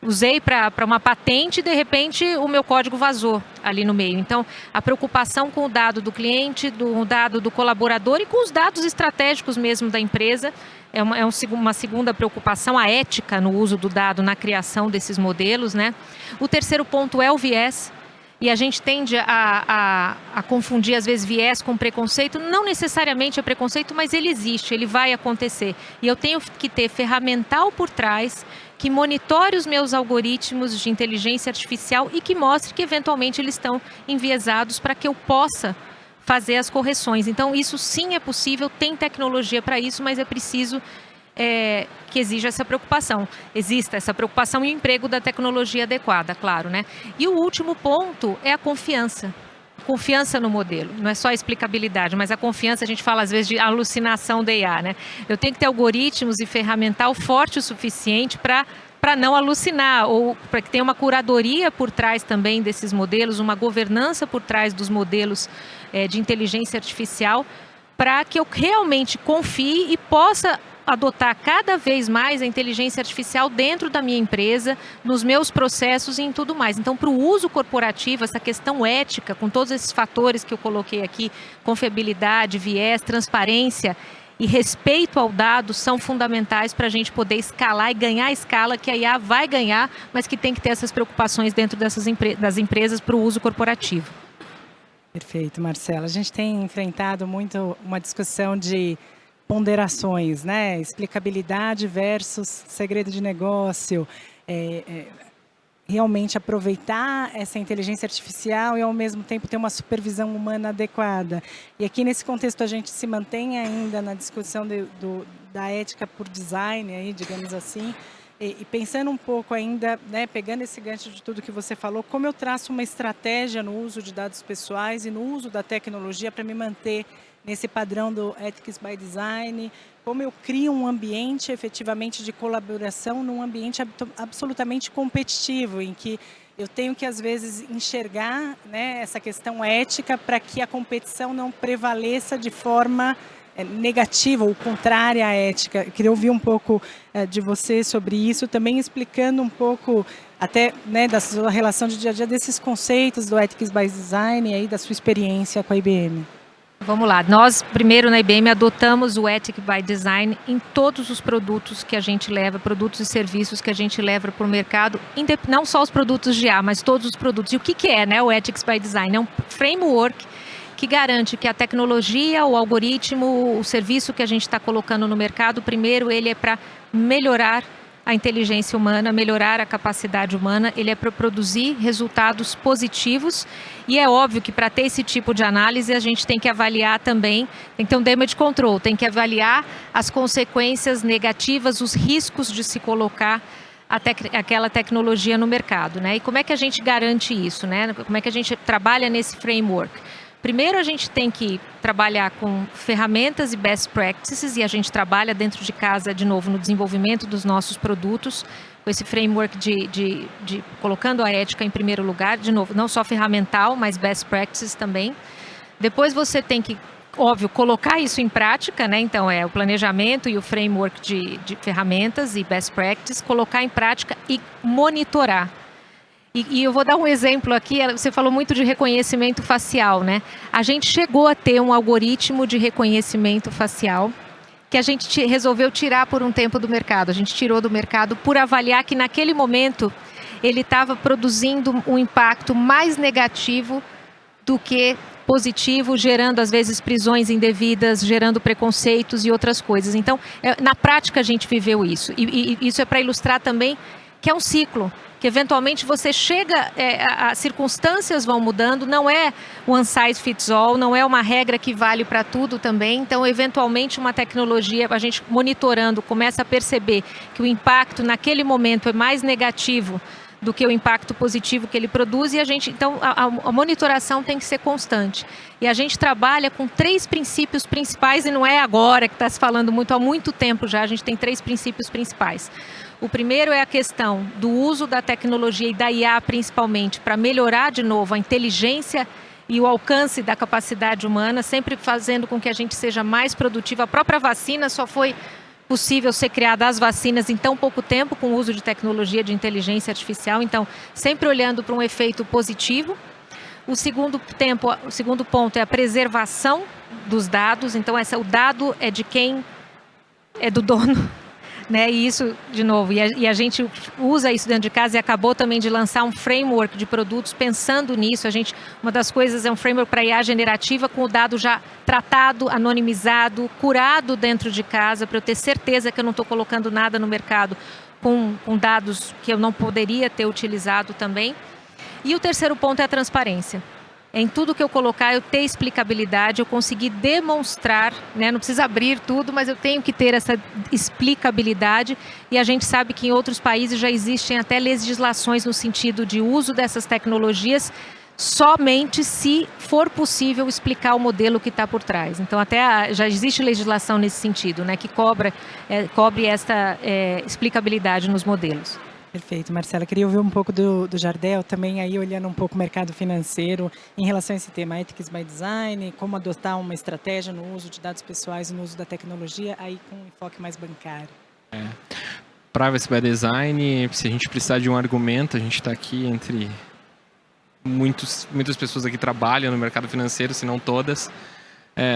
S5: usei para uma patente e de repente o meu código vazou ali no meio. Então, a preocupação com o dado do cliente, do dado do colaborador e com os dados estratégicos mesmo da empresa é uma segunda preocupação, a ética no uso do dado na criação desses modelos, né? O terceiro ponto é o viés. E a gente tende a confundir, às vezes, viés com preconceito. Não necessariamente é preconceito, mas ele existe, ele vai acontecer. E eu tenho que ter ferramental por trás que monitore os meus algoritmos de inteligência artificial e que mostre que, eventualmente, eles estão enviesados para que eu possa fazer as correções. Então, isso sim é possível, tem tecnologia para isso, mas é preciso que exija essa preocupação. Exista essa preocupação e o emprego da tecnologia adequada, claro, né? E o último ponto é a confiança. Confiança no modelo. Não é só a explicabilidade, mas a confiança, a gente fala às vezes de alucinação da IA, né? Eu tenho que ter algoritmos e ferramental forte o suficiente para não alucinar, ou para que tenha uma curadoria por trás também desses modelos, uma governança por trás dos modelos de inteligência artificial, para que eu realmente confie e possa adotar cada vez mais a inteligência artificial dentro da minha empresa, nos meus processos e em tudo mais. Então, para o uso corporativo, essa questão ética, com todos esses fatores que eu coloquei aqui, confiabilidade, viés, transparência e respeito ao dado, são fundamentais para a gente poder escalar e ganhar a escala que a IA vai ganhar, mas que tem que ter essas preocupações dentro das empresas para o uso corporativo.
S1: Perfeito, Marcela. A gente tem enfrentado muito uma discussão de ponderações, né? Explicabilidade versus segredo de negócio, realmente aproveitar essa inteligência artificial e ao mesmo tempo ter uma supervisão humana adequada. E aqui nesse contexto a gente se mantém ainda na discussão da ética por design, aí, digamos assim, e pensando um pouco ainda, né, pegando esse gancho de tudo que você falou, como eu traço uma estratégia no uso de dados pessoais e no uso da tecnologia para me manter nesse padrão do Ethics by Design, como eu crio um ambiente efetivamente de colaboração num ambiente absolutamente competitivo, em que eu tenho que, às vezes, enxergar, né, essa questão ética para que a competição não prevaleça de forma negativa ou contrária à ética. Eu queria ouvir um pouco de você sobre isso, também explicando um pouco até, né, da sua relação de dia a dia desses conceitos do Ethics by Design e aí da sua experiência com a IBM.
S5: Vamos lá, nós primeiro na IBM adotamos o Ethics by Design em todos os produtos que a gente leva, produtos e serviços que a gente leva para o mercado, não só os produtos de IA, mas todos os produtos. E o que é, né, o Ethics by Design? É um framework que garante que a tecnologia, o algoritmo, o serviço que a gente está colocando no mercado, primeiro ele é para melhorar a inteligência humana, melhorar a capacidade humana, ele é para produzir resultados positivos e é óbvio que para ter esse tipo de análise a gente tem que avaliar também, tem que ter um damage control, tem que avaliar as consequências negativas, os riscos de se colocar aquela tecnologia no mercado, né? E como é que a gente garante isso, né? Como é que a gente trabalha nesse framework? Primeiro, a gente tem que trabalhar com ferramentas e best practices e a gente trabalha dentro de casa, de novo, no desenvolvimento dos nossos produtos, com esse framework de colocando a ética em primeiro lugar, de novo, não só ferramental, mas best practices também. Depois você tem que, óbvio, colocar isso em prática, né? Então, o planejamento e o framework de ferramentas e best practices, colocar em prática e monitorar. E eu vou dar um exemplo aqui, você falou muito de reconhecimento facial, né? A gente chegou a ter um algoritmo de reconhecimento facial que a gente resolveu tirar por um tempo do mercado. A gente tirou do mercado por avaliar que naquele momento ele estava produzindo um impacto mais negativo do que positivo, gerando às vezes prisões indevidas, gerando preconceitos e outras coisas. Então, na prática a gente viveu isso. E isso é para ilustrar também que é um ciclo, que eventualmente você chega, as circunstâncias vão mudando, não é one size fits all, não é uma regra que vale para tudo também, então eventualmente uma tecnologia, a gente monitorando, começa a perceber que o impacto naquele momento é mais negativo do que o impacto positivo que ele produz, e então a monitoração tem que ser constante. E a gente trabalha com 3 princípios principais, e não é agora que está se falando muito, há muito tempo já, a gente tem 3 princípios principais. O primeiro é a questão do uso da tecnologia e da IA principalmente para melhorar de novo a inteligência e o alcance da capacidade humana, sempre fazendo com que a gente seja mais produtivo. A própria vacina só foi possível ser criada, as vacinas, em tão pouco tempo, com o uso de tecnologia de inteligência artificial. Então, sempre olhando para um efeito positivo. O segundo ponto é a preservação dos dados. Então, o dado é de quem é do dono, né? E isso, de novo, e a gente usa isso dentro de casa, e acabou também de lançar um framework de produtos pensando nisso. Uma das coisas é um framework para IA generativa, com o dado já tratado, anonimizado, curado dentro de casa, para eu ter certeza que eu não estou colocando nada no mercado com dados que eu não poderia ter utilizado também. E o terceiro ponto é a transparência. Em tudo que eu colocar, eu ter explicabilidade, eu conseguir demonstrar, né? Não precisa abrir tudo, mas eu tenho que ter essa explicabilidade. E a gente sabe que em outros países já existem até legislações no sentido de uso dessas tecnologias, somente se for possível explicar o modelo que está por trás. Então, já existe legislação nesse sentido, né? Que cobre essa explicabilidade nos modelos.
S1: Perfeito, Marcela. Queria ouvir um pouco do Jardel, também aí olhando um pouco o mercado financeiro em relação a esse tema, Ethics by Design, como adotar uma estratégia no uso de dados pessoais e no uso da tecnologia, aí com um enfoque mais bancário.
S4: Privacy by Design, se a gente precisar de um argumento, a gente está aqui entre muitas pessoas aqui trabalham no mercado financeiro, se não todas.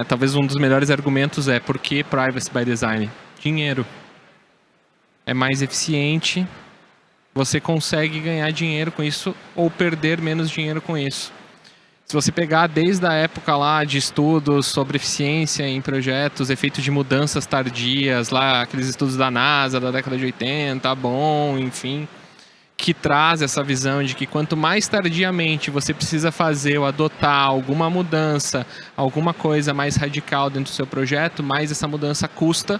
S4: Talvez um dos melhores argumentos é: por que Privacy by Design? Dinheiro. É mais eficiente. Você consegue ganhar dinheiro com isso ou perder menos dinheiro com isso. Se você pegar desde a época lá de estudos sobre eficiência em projetos, efeitos de mudanças tardias, lá aqueles estudos da NASA da década de 80, bom, enfim, que traz essa visão de que quanto mais tardiamente você precisa fazer ou adotar alguma mudança, alguma coisa mais radical dentro do seu projeto, mais essa mudança custa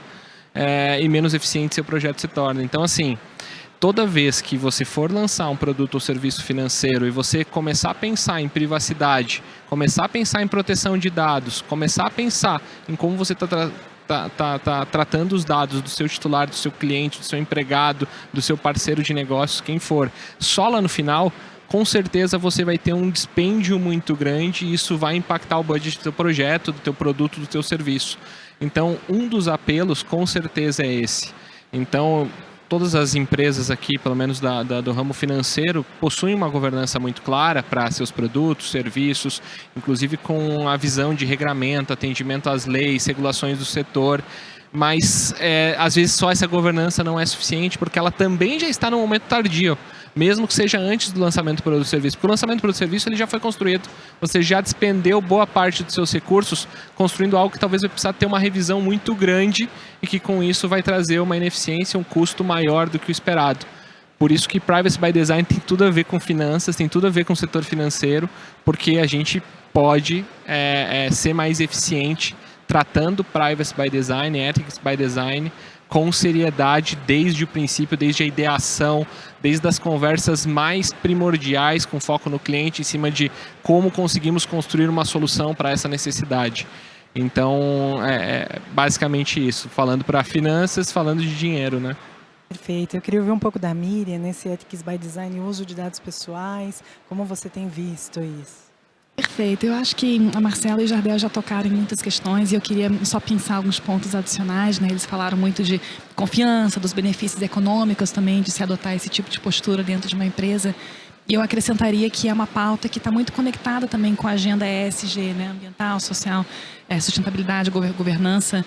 S4: e menos eficiente seu projeto se torna. Então, assim, toda vez que você for lançar um produto ou serviço financeiro e você começar a pensar em privacidade, começar a pensar em proteção de dados, começar a pensar em como você está tratando os dados do seu titular, do seu cliente, do seu empregado, do seu parceiro de negócios, quem for, só lá no final, com certeza você vai ter um dispêndio muito grande e isso vai impactar o budget do teu projeto, do teu produto, do teu serviço. Então, um dos apelos com certeza é esse. Então, todas as empresas aqui, pelo menos do ramo financeiro, possuem uma governança muito clara para seus produtos, serviços, inclusive com a visão de regramento, atendimento às leis, regulações do setor. Mas, às vezes, só essa governança não é suficiente, porque ela também já está no momento tardio, mesmo que seja antes do lançamento do produto ou serviço. Porque o lançamento do produto ou serviço ele já foi construído, você já despendeu boa parte dos seus recursos construindo algo que talvez vai precisar ter uma revisão muito grande e que com isso vai trazer uma ineficiência, um custo maior do que o esperado. Por isso que Privacy by Design tem tudo a ver com finanças, tem tudo a ver com o setor financeiro, porque a gente pode ser mais eficiente tratando Privacy by Design, Ethics by Design, com seriedade desde o princípio, desde a ideação, desde as conversas mais primordiais com foco no cliente, em cima de como conseguimos construir uma solução para essa necessidade. Então, basicamente isso, falando para finanças, falando de dinheiro, né?
S1: Perfeito. Eu queria ouvir um pouco da Miriam, nesse Ethics by Design, uso de dados pessoais, como você tem visto isso?
S2: Perfeito. Eu acho que a Marcela e o Jardel já tocaram em muitas questões e eu queria só pensar alguns pontos adicionais, né? Eles falaram muito de confiança, dos benefícios econômicos também, de se adotar esse tipo de postura dentro de uma empresa. E eu acrescentaria que é uma pauta que está muito conectada também com a agenda ESG, né? Ambiental, social, sustentabilidade, governança,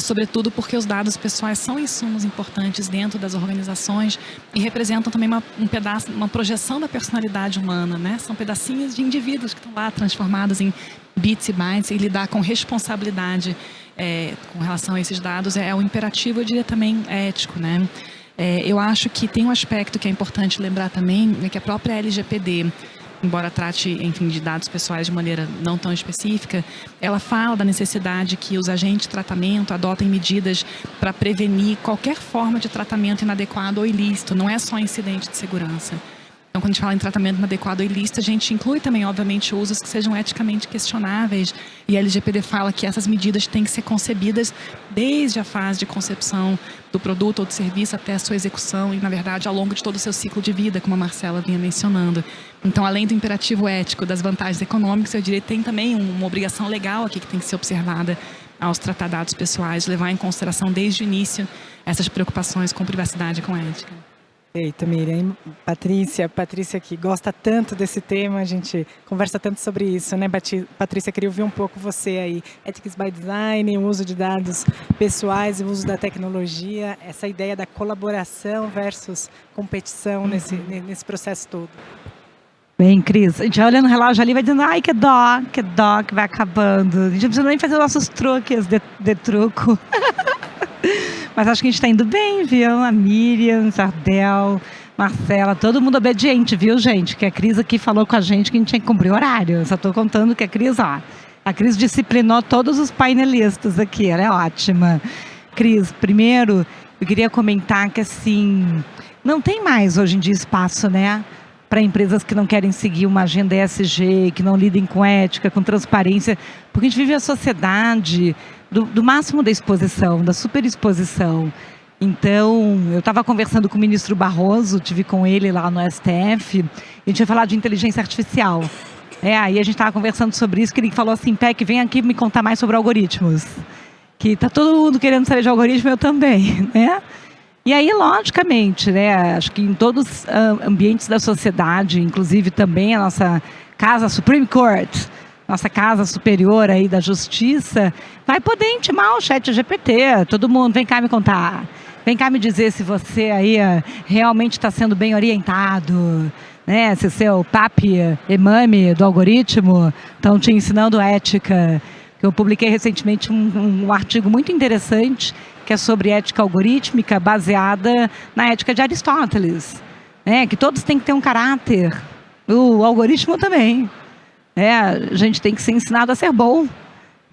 S2: sobretudo porque os dados pessoais são insumos importantes dentro das organizações e representam também uma projeção da personalidade humana, né? São pedacinhos de indivíduos que estão lá transformados em bits e bytes, e lidar com responsabilidade com relação a esses dados é um imperativo, eu diria também ético, né? Eu acho que tem um aspecto que é importante lembrar também, é que a própria LGPD, embora trate, enfim, de dados pessoais de maneira não tão específica, ela fala da necessidade que os agentes de tratamento adotem medidas para prevenir qualquer forma de tratamento inadequado ou ilícito, não é só incidente de segurança. Então, quando a gente fala em tratamento inadequado ou ilícito, a gente inclui também, obviamente, usos que sejam eticamente questionáveis. E a LGPD fala que essas medidas têm que ser concebidas desde a fase de concepção do produto ou do serviço até a sua execução e, na verdade, ao longo de todo o seu ciclo de vida, como a Marcela vinha mencionando. Então, além do imperativo ético, das vantagens econômicas, eu diria que tem também uma obrigação legal aqui que tem que ser observada aos tratar dados pessoais, levar em consideração desde o início essas preocupações com privacidade e com ética.
S1: Eita, Miriam. Patrícia que gosta tanto desse tema, a gente conversa tanto sobre isso, né, Patrícia? Queria ouvir um pouco você aí. Ethics by Design, o uso de dados pessoais, o uso da tecnologia, essa ideia da colaboração versus competição nesse processo todo.
S3: Bem, Cris, a gente vai olhando o relógio ali e vai dizendo, ai, que dó, que vai acabando. A gente não precisa nem fazer nossos truques de truco. Mas acho que a gente está indo bem, viu? A Miriam, Zardel, Marcela, todo mundo obediente, viu, gente? Que a Cris aqui falou com a gente que a gente tinha que cumprir o horário. Só estou contando que a Cris disciplinou todos os painelistas aqui, ela é ótima. Cris, primeiro, eu queria comentar que, assim, não tem mais hoje em dia espaço, né? Para empresas que não querem seguir uma agenda ESG, que não lidem com ética, com transparência, porque a gente vive a sociedade do máximo da exposição, da superexposição. Então, eu estava conversando com o ministro Barroso, tive com ele lá no STF, a gente ia falar de inteligência artificial. Aí a gente estava conversando sobre isso, que ele falou assim, Peck, vem aqui me contar mais sobre algoritmos. Que está todo mundo querendo saber de algoritmo, eu também, né? E aí, logicamente, né, acho que em todos os ambientes da sociedade, inclusive também a nossa casa Supreme Court, nossa casa superior aí da justiça, vai poder intimar o ChatGPT. Todo mundo, vem cá me contar. Vem cá me dizer se você aí realmente está sendo bem orientado, né? Se seu papi e mami do algoritmo estão te ensinando ética. Eu publiquei recentemente um artigo muito interessante que é sobre ética algorítmica baseada na ética de Aristóteles, né? Que todos têm que ter um caráter. O algoritmo também. A gente tem que ser ensinado a ser bom,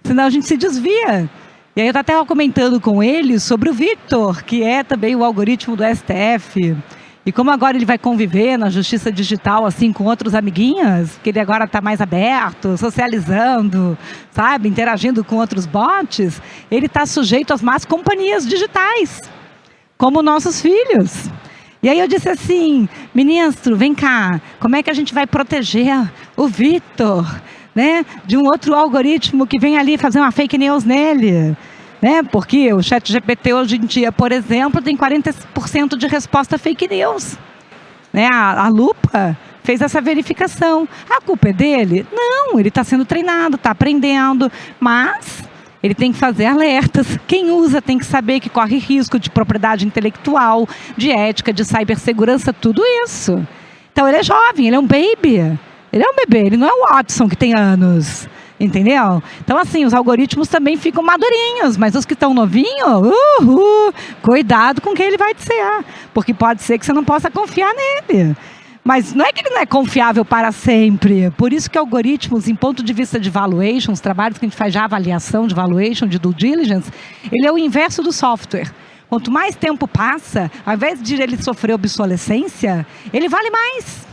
S3: senão a gente se desvia. E aí eu estava comentando com ele sobre o Victor, que é também o algoritmo do STF. E como agora ele vai conviver na justiça digital, assim, com outros amiguinhos, que ele agora está mais aberto, socializando, sabe, interagindo com outros bots, ele está sujeito às más companhias digitais, como nossos filhos. E aí eu disse assim, ministro, vem cá, como é que a gente vai proteger o Victor, né, de um outro algoritmo que vem ali fazer uma fake news nele? Né? Porque o ChatGPT hoje em dia, por exemplo, tem 40% de resposta fake news. Né? A Lupa fez essa verificação. A culpa é dele? Não, ele está sendo treinado, está aprendendo, mas ele tem que fazer alertas. Quem usa tem que saber que corre risco de propriedade intelectual, de ética, de cibersegurança, tudo isso. Então ele é jovem, ele é um baby. Ele é um bebê, ele não é o Watson que tem anos. Entendeu? Então, assim, os algoritmos também ficam madurinhos, mas os que estão novinhos, cuidado com quem ele vai dizer, porque pode ser que você não possa confiar nele. Mas não é que ele não é confiável para sempre. Por isso que algoritmos, em ponto de vista de valuation, os trabalhos que a gente faz de avaliação, de valuation, de due diligence, ele é o inverso do software. Quanto mais tempo passa, ao invés de ele sofrer obsolescência, ele vale mais.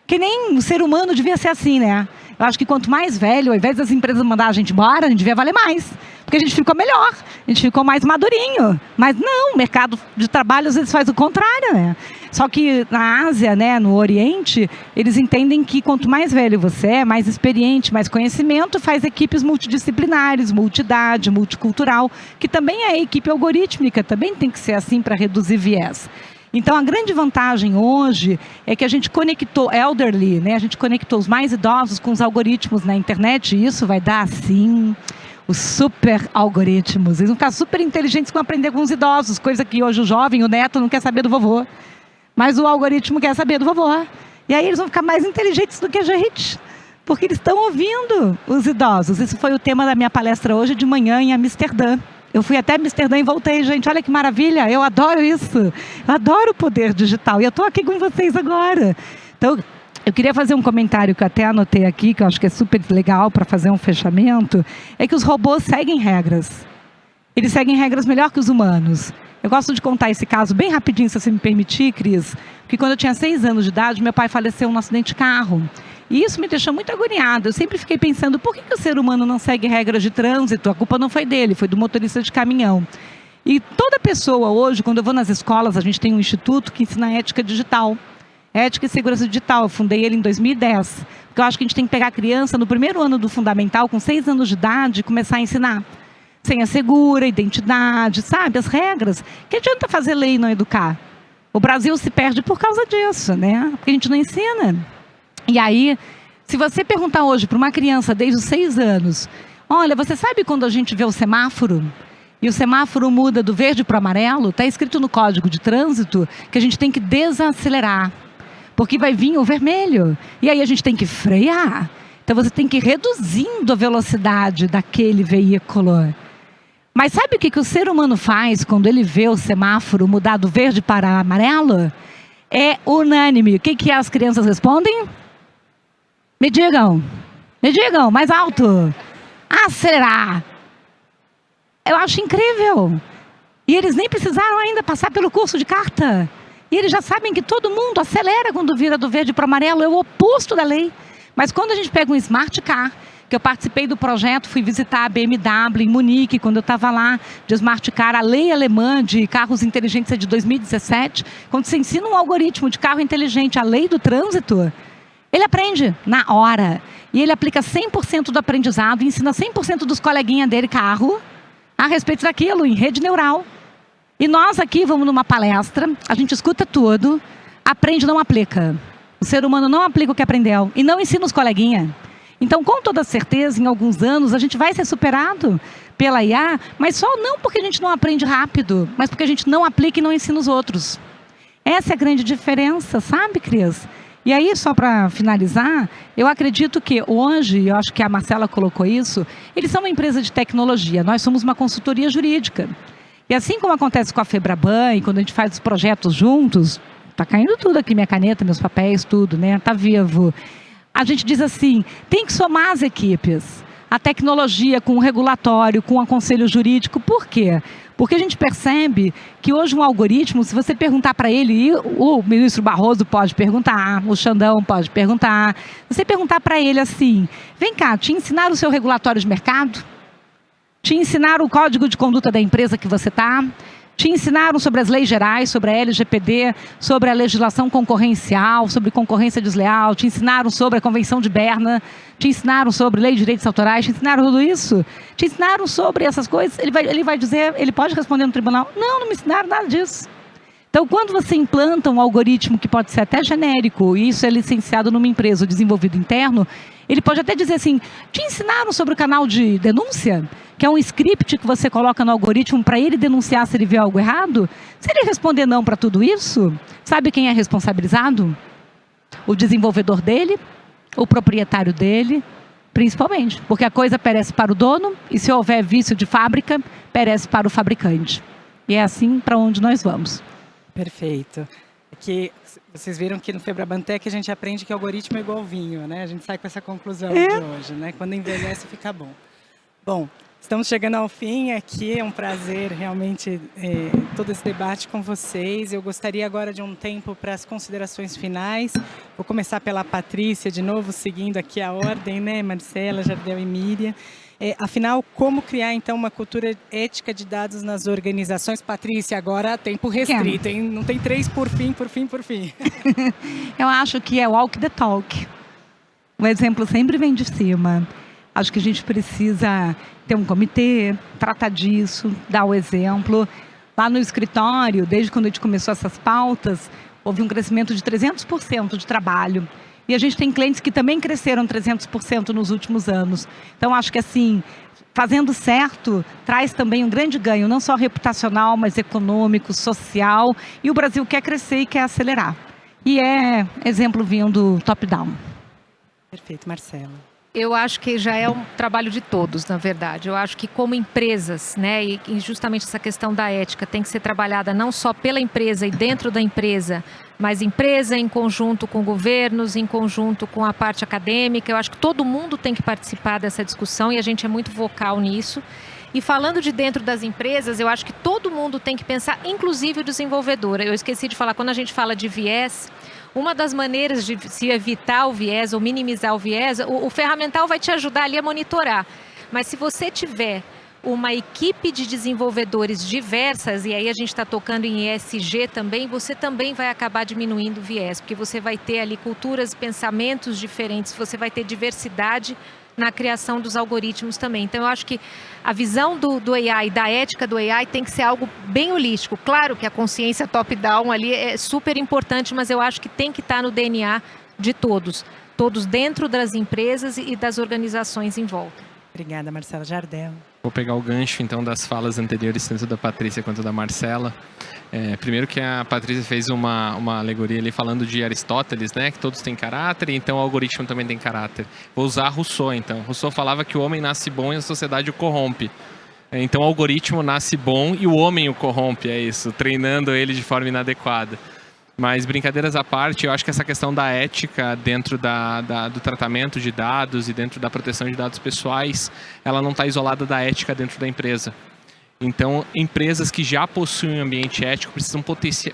S3: Que nem o ser humano devia ser assim, né? Eu acho que quanto mais velho, ao invés das empresas mandar a gente embora, a gente devia valer mais. Porque a gente ficou melhor, a gente ficou mais madurinho. Mas não, o mercado de trabalho às vezes faz o contrário, né? Só que na Ásia, né, no Oriente, eles entendem que quanto mais velho você é, mais experiente, mais conhecimento, faz equipes multidisciplinares, multidade, multicultural, que também é a equipe algorítmica, também tem que ser assim para reduzir viés. Então, a grande vantagem hoje é que a gente conectou elderly, né? A gente conectou os mais idosos com os algoritmos na internet e isso vai dar, sim, os super algoritmos. Eles vão ficar super inteligentes com aprender com os idosos, coisa que hoje o jovem, o neto, não quer saber do vovô. Mas o algoritmo quer saber do vovô. E aí eles vão ficar mais inteligentes do que a gente, porque eles estão ouvindo os idosos. Esse foi o tema da minha palestra hoje de manhã em Amsterdã. Eu fui até Amsterdã e voltei, gente. Olha que maravilha, eu adoro isso. Eu adoro o poder digital e eu estou aqui com vocês agora. Então, eu queria fazer um comentário que eu até anotei aqui, que eu acho que é super legal para fazer um fechamento, é que os robôs seguem regras. Eles seguem regras melhor que os humanos. Eu gosto de contar esse caso bem rapidinho, se você me permitir, Cris, porque quando eu tinha 6 anos de idade, meu pai faleceu num acidente de carro. E isso me deixou muito agoniada. Eu sempre fiquei pensando, por que o ser humano não segue regras de trânsito? A culpa não foi dele, foi do motorista de caminhão. E toda pessoa hoje, quando eu vou nas escolas, a gente tem um instituto que ensina ética digital. Ética e segurança digital. Eu fundei ele em 2010. Porque eu acho que a gente tem que pegar a criança no primeiro ano do fundamental, com 6 anos de idade, e começar a ensinar. Senha segura, identidade, sabe? As regras. Que adianta fazer lei e não educar? O Brasil se perde por causa disso, né? Porque a gente não ensina. E aí, se você perguntar hoje para uma criança desde os 6 anos, olha, você sabe quando a gente vê o semáforo? E o semáforo muda do verde para o amarelo? Está escrito no Código de Trânsito que a gente tem que desacelerar, porque vai vir o vermelho. E aí a gente tem que frear. Então você tem que ir reduzindo a velocidade daquele veículo. Mas sabe o que o ser humano faz quando ele vê o semáforo mudar do verde para amarelo? É unânime. O que as crianças respondem? Me digam, mais alto. Acelerar. Eu acho incrível. E eles nem precisaram ainda passar pelo curso de carta. E eles já sabem que todo mundo acelera quando vira do verde para o amarelo. É o oposto da lei. Mas quando a gente pega um Smart Car, que eu participei do projeto, fui visitar a BMW em Munique, quando eu estava lá, de Smart Car, a lei alemã de carros inteligentes é de 2017. Quando você ensina um algoritmo de carro inteligente, a lei do trânsito, ele aprende na hora. E ele aplica 100% do aprendizado, ensina 100% dos coleguinhas dele carro a respeito daquilo, em rede neural. E nós aqui vamos numa palestra, a gente escuta tudo, aprende, não aplica. O ser humano não aplica o que aprendeu e não ensina os coleguinhas. Então, com toda certeza, em alguns anos, a gente vai ser superado pela IA, mas só não porque a gente não aprende rápido, mas porque a gente não aplica e não ensina os outros. Essa é a grande diferença, sabe, Cris? E aí, só para finalizar, eu acredito que hoje, eu acho que a Marcela colocou isso, eles são uma empresa de tecnologia, nós somos uma consultoria jurídica. E assim como acontece com a Febraban, e quando a gente faz os projetos juntos, tá caindo tudo aqui, minha caneta, meus papéis, tudo, né? Tá vivo. A gente diz assim, tem que somar as equipes. A tecnologia com o regulatório, com o conselho jurídico. Por quê? Porque a gente percebe que hoje um algoritmo, se você perguntar para ele, e o ministro Barroso pode perguntar, o Xandão pode perguntar, se você perguntar para ele assim, vem cá, te ensinaram o seu regulatório de mercado? Te ensinaram o código de conduta da empresa que você está? Te ensinaram sobre as leis gerais, sobre a LGPD, sobre a legislação concorrencial, sobre concorrência desleal, te ensinaram sobre a Convenção de Berna, te ensinaram sobre lei de direitos autorais, te ensinaram tudo isso? Te ensinaram sobre essas coisas? Ele vai dizer, ele pode responder no tribunal, não me ensinaram nada disso. Então, quando você implanta um algoritmo que pode ser até genérico, e isso é licenciado numa empresa ou desenvolvido interno, ele pode até dizer assim, te ensinaram sobre o canal de denúncia? Que é um script que você coloca no algoritmo para ele denunciar se ele vê algo errado? Se ele responder não para tudo isso, sabe quem é responsabilizado? O desenvolvedor dele, o proprietário dele, principalmente. Porque a coisa perece para o dono e se houver vício de fábrica, perece para o fabricante. E é assim para onde nós vamos.
S1: Perfeito. Que vocês viram que no Febrabantec a gente aprende que o algoritmo é igual vinho, né? A gente sai com essa conclusão de hoje, né? Quando envelhece fica bom. Bom, estamos chegando ao fim aqui, é um prazer realmente todo esse debate com vocês. Eu gostaria agora de um tempo para as considerações finais. Vou começar pela Patrícia, de novo, seguindo aqui a ordem, né? Marcela, Jardel e Miriam. Afinal, como criar, então, uma cultura ética de dados nas organizações? Patrícia, agora tempo restrito, hein? Não tem 3 por fim.
S3: Eu acho que é walk the talk. O exemplo sempre vem de cima. Acho que a gente precisa ter um comitê, tratar disso, dar o exemplo. Lá no escritório, desde quando a gente começou essas pautas, houve um crescimento de 300% de trabalho. E a gente tem clientes que também cresceram 300% nos últimos anos. Então, acho que assim, fazendo certo, traz também um grande ganho, não só reputacional, mas econômico, social. E o Brasil quer crescer e quer acelerar. E é exemplo vindo top-down.
S1: Perfeito, Marcela.
S5: Eu acho que já é um trabalho de todos, na verdade. Eu acho que como empresas, né, e justamente essa questão da ética tem que ser trabalhada não só pela empresa e dentro da empresa, mas empresa em conjunto com governos, em conjunto com a parte acadêmica. Eu acho que todo mundo tem que participar dessa discussão e a gente é muito vocal nisso. E falando de dentro das empresas, eu acho que todo mundo tem que pensar, inclusive o desenvolvedor. Eu esqueci de falar, quando a gente fala de viés, uma das maneiras de se evitar o viés ou minimizar o viés, o ferramental vai te ajudar ali a monitorar. Mas se você tiver uma equipe de desenvolvedores diversas, e aí a gente está tocando em ESG também, você também vai acabar diminuindo o viés, porque você vai ter ali culturas, pensamentos diferentes, você vai ter diversidade na criação dos algoritmos também. Então, eu acho que a visão do AI, da ética do AI, tem que ser algo bem holístico. Claro que a consciência top-down ali é super importante, mas eu acho que tem que estar no DNA de todos dentro das empresas e das organizações em volta.
S1: Obrigada, Marcela Jardel.
S4: Vou pegar o gancho, então, das falas anteriores, tanto da Patrícia quanto da Marcela. Primeiro que a Patrícia fez uma alegoria ali falando de Aristóteles, né? Que todos têm caráter, e então o algoritmo também tem caráter. Vou usar Rousseau, então. Rousseau falava que o homem nasce bom e a sociedade o corrompe. Então o algoritmo nasce bom e o homem o corrompe, é isso, treinando ele de forma inadequada. Mas, brincadeiras à parte, eu acho que essa questão da ética dentro do tratamento de dados e dentro da proteção de dados pessoais, ela não está isolada da ética dentro da empresa. Então, empresas que já possuem um ambiente ético precisam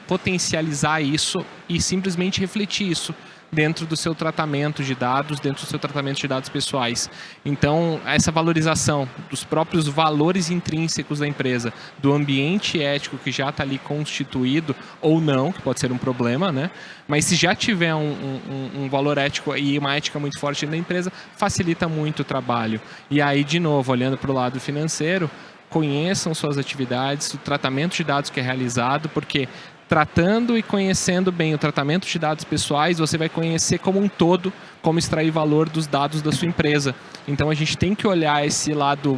S4: potencializar isso e simplesmente refletir isso dentro do seu tratamento de dados, dentro do seu tratamento de dados pessoais. Então, essa valorização dos próprios valores intrínsecos da empresa, do ambiente ético que já está ali constituído, ou não, que pode ser um problema, né? Mas se já tiver um valor ético e uma ética muito forte na empresa, facilita muito o trabalho. E aí, de novo, olhando para o lado financeiro, conheçam suas atividades, o tratamento de dados que é realizado, porque tratando e conhecendo bem o tratamento de dados pessoais, você vai conhecer como um todo como extrair valor dos dados da sua empresa. Então a gente tem que olhar esse lado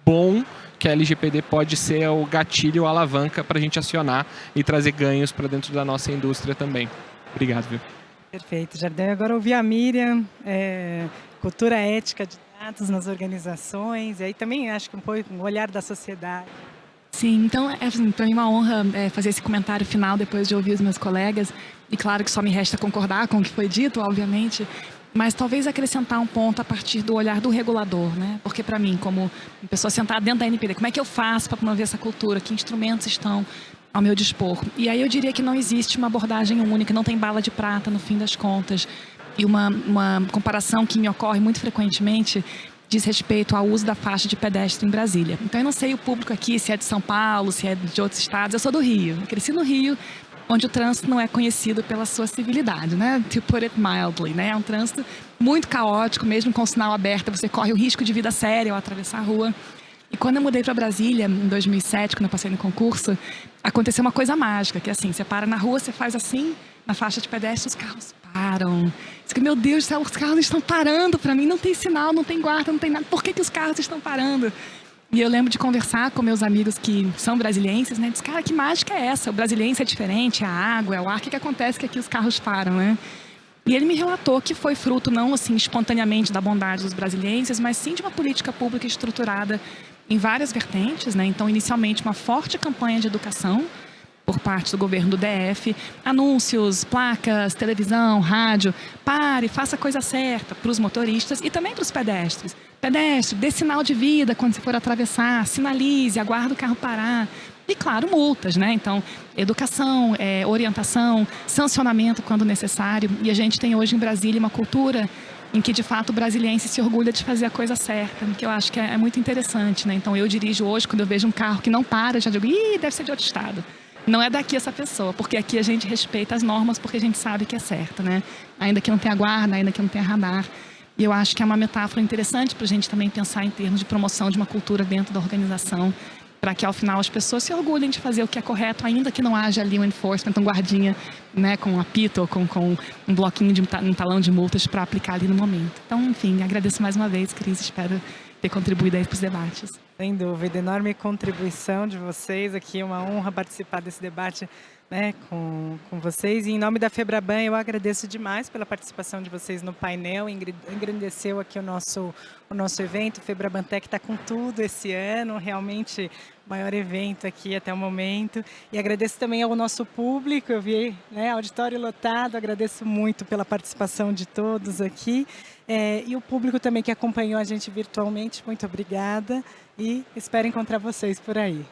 S4: bom que a LGPD pode ser o gatilho, a alavanca para a gente acionar e trazer ganhos para dentro da nossa indústria também. Obrigado, viu?
S1: Perfeito, Jardel. Agora ouvir a Miriam, cultura ética de dados nas organizações, e aí também acho que um pouco um olhar da sociedade.
S2: Sim, então para mim é uma honra fazer esse comentário final depois de ouvir os meus colegas. E claro que só me resta concordar com o que foi dito, obviamente, mas talvez acrescentar um ponto a partir do olhar do regulador, né? Porque para mim, como pessoa sentada dentro da NPD, como é que eu faço para promover essa cultura? Que instrumentos estão ao meu dispor? E aí eu diria que não existe uma abordagem única, não tem bala de prata no fim das contas. E uma comparação que me ocorre muito frequentemente diz respeito ao uso da faixa de pedestre em Brasília. Então eu não sei o público aqui se é de São Paulo, se é de outros estados. Eu sou do Rio. Eu cresci no Rio, onde o trânsito não é conhecido pela sua civilidade, né? To put it mildly, né? É um trânsito muito caótico, mesmo com o sinal aberto, você corre o risco de vida séria ao atravessar a rua. E quando eu mudei para Brasília, em 2007, quando eu passei no concurso, aconteceu uma coisa mágica, que é assim, você para na rua, você faz assim, na faixa de pedestre, os carros param. Você fica, meu Deus, os carros estão parando para mim, não tem sinal, não tem guarda, não tem nada, por que os carros estão parando? E eu lembro de conversar com meus amigos que são brasilienses, né? Diz, cara, que mágica é essa? O brasiliense é diferente, a água, é o ar, o que acontece que aqui os carros param, né? E ele me relatou que foi fruto, não assim, espontaneamente da bondade dos brasilienses, mas sim de uma política pública estruturada em várias vertentes, né? Então, inicialmente, uma forte campanha de educação por parte do governo do DF, anúncios, placas, televisão, rádio, pare, faça a coisa certa para os motoristas e também para os pedestres. Pedestre, dê sinal de vida quando você for atravessar, sinalize, aguarde o carro parar. E, claro, multas, né? Então, educação, orientação, sancionamento quando necessário. E a gente tem hoje em Brasília uma cultura em que, de fato, o brasiliense se orgulha de fazer a coisa certa, que eu acho que é muito interessante, né? Então, eu dirijo hoje, quando eu vejo um carro que não para, eu já digo, deve ser de outro estado. Não é daqui essa pessoa, porque aqui a gente respeita as normas porque a gente sabe que é certo, né? Ainda que não tenha guarda, ainda que não tenha radar. E eu acho que é uma metáfora interessante para a gente também pensar em termos de promoção de uma cultura dentro da organização, para que ao final as pessoas se orgulhem de fazer o que é correto, ainda que não haja ali um enforcement, um guardinha, né, com um apito ou com um bloquinho de um talão de multas para aplicar ali no momento. Então, enfim, agradeço mais uma vez, Cris, espero ter contribuído aí para os debates.
S1: Sem dúvida, enorme contribuição de vocês aqui, uma honra participar desse debate né, com vocês. E em nome da Febraban, eu agradeço demais pela participação de vocês no painel, engrandeceu aqui o nosso evento. O Febrabantec está com tudo esse ano, realmente o maior evento aqui até o momento. E agradeço também ao nosso público, eu vi, né, auditório lotado, agradeço muito pela participação de todos aqui. E o público também que acompanhou a gente virtualmente, muito obrigada e espero encontrar vocês por aí.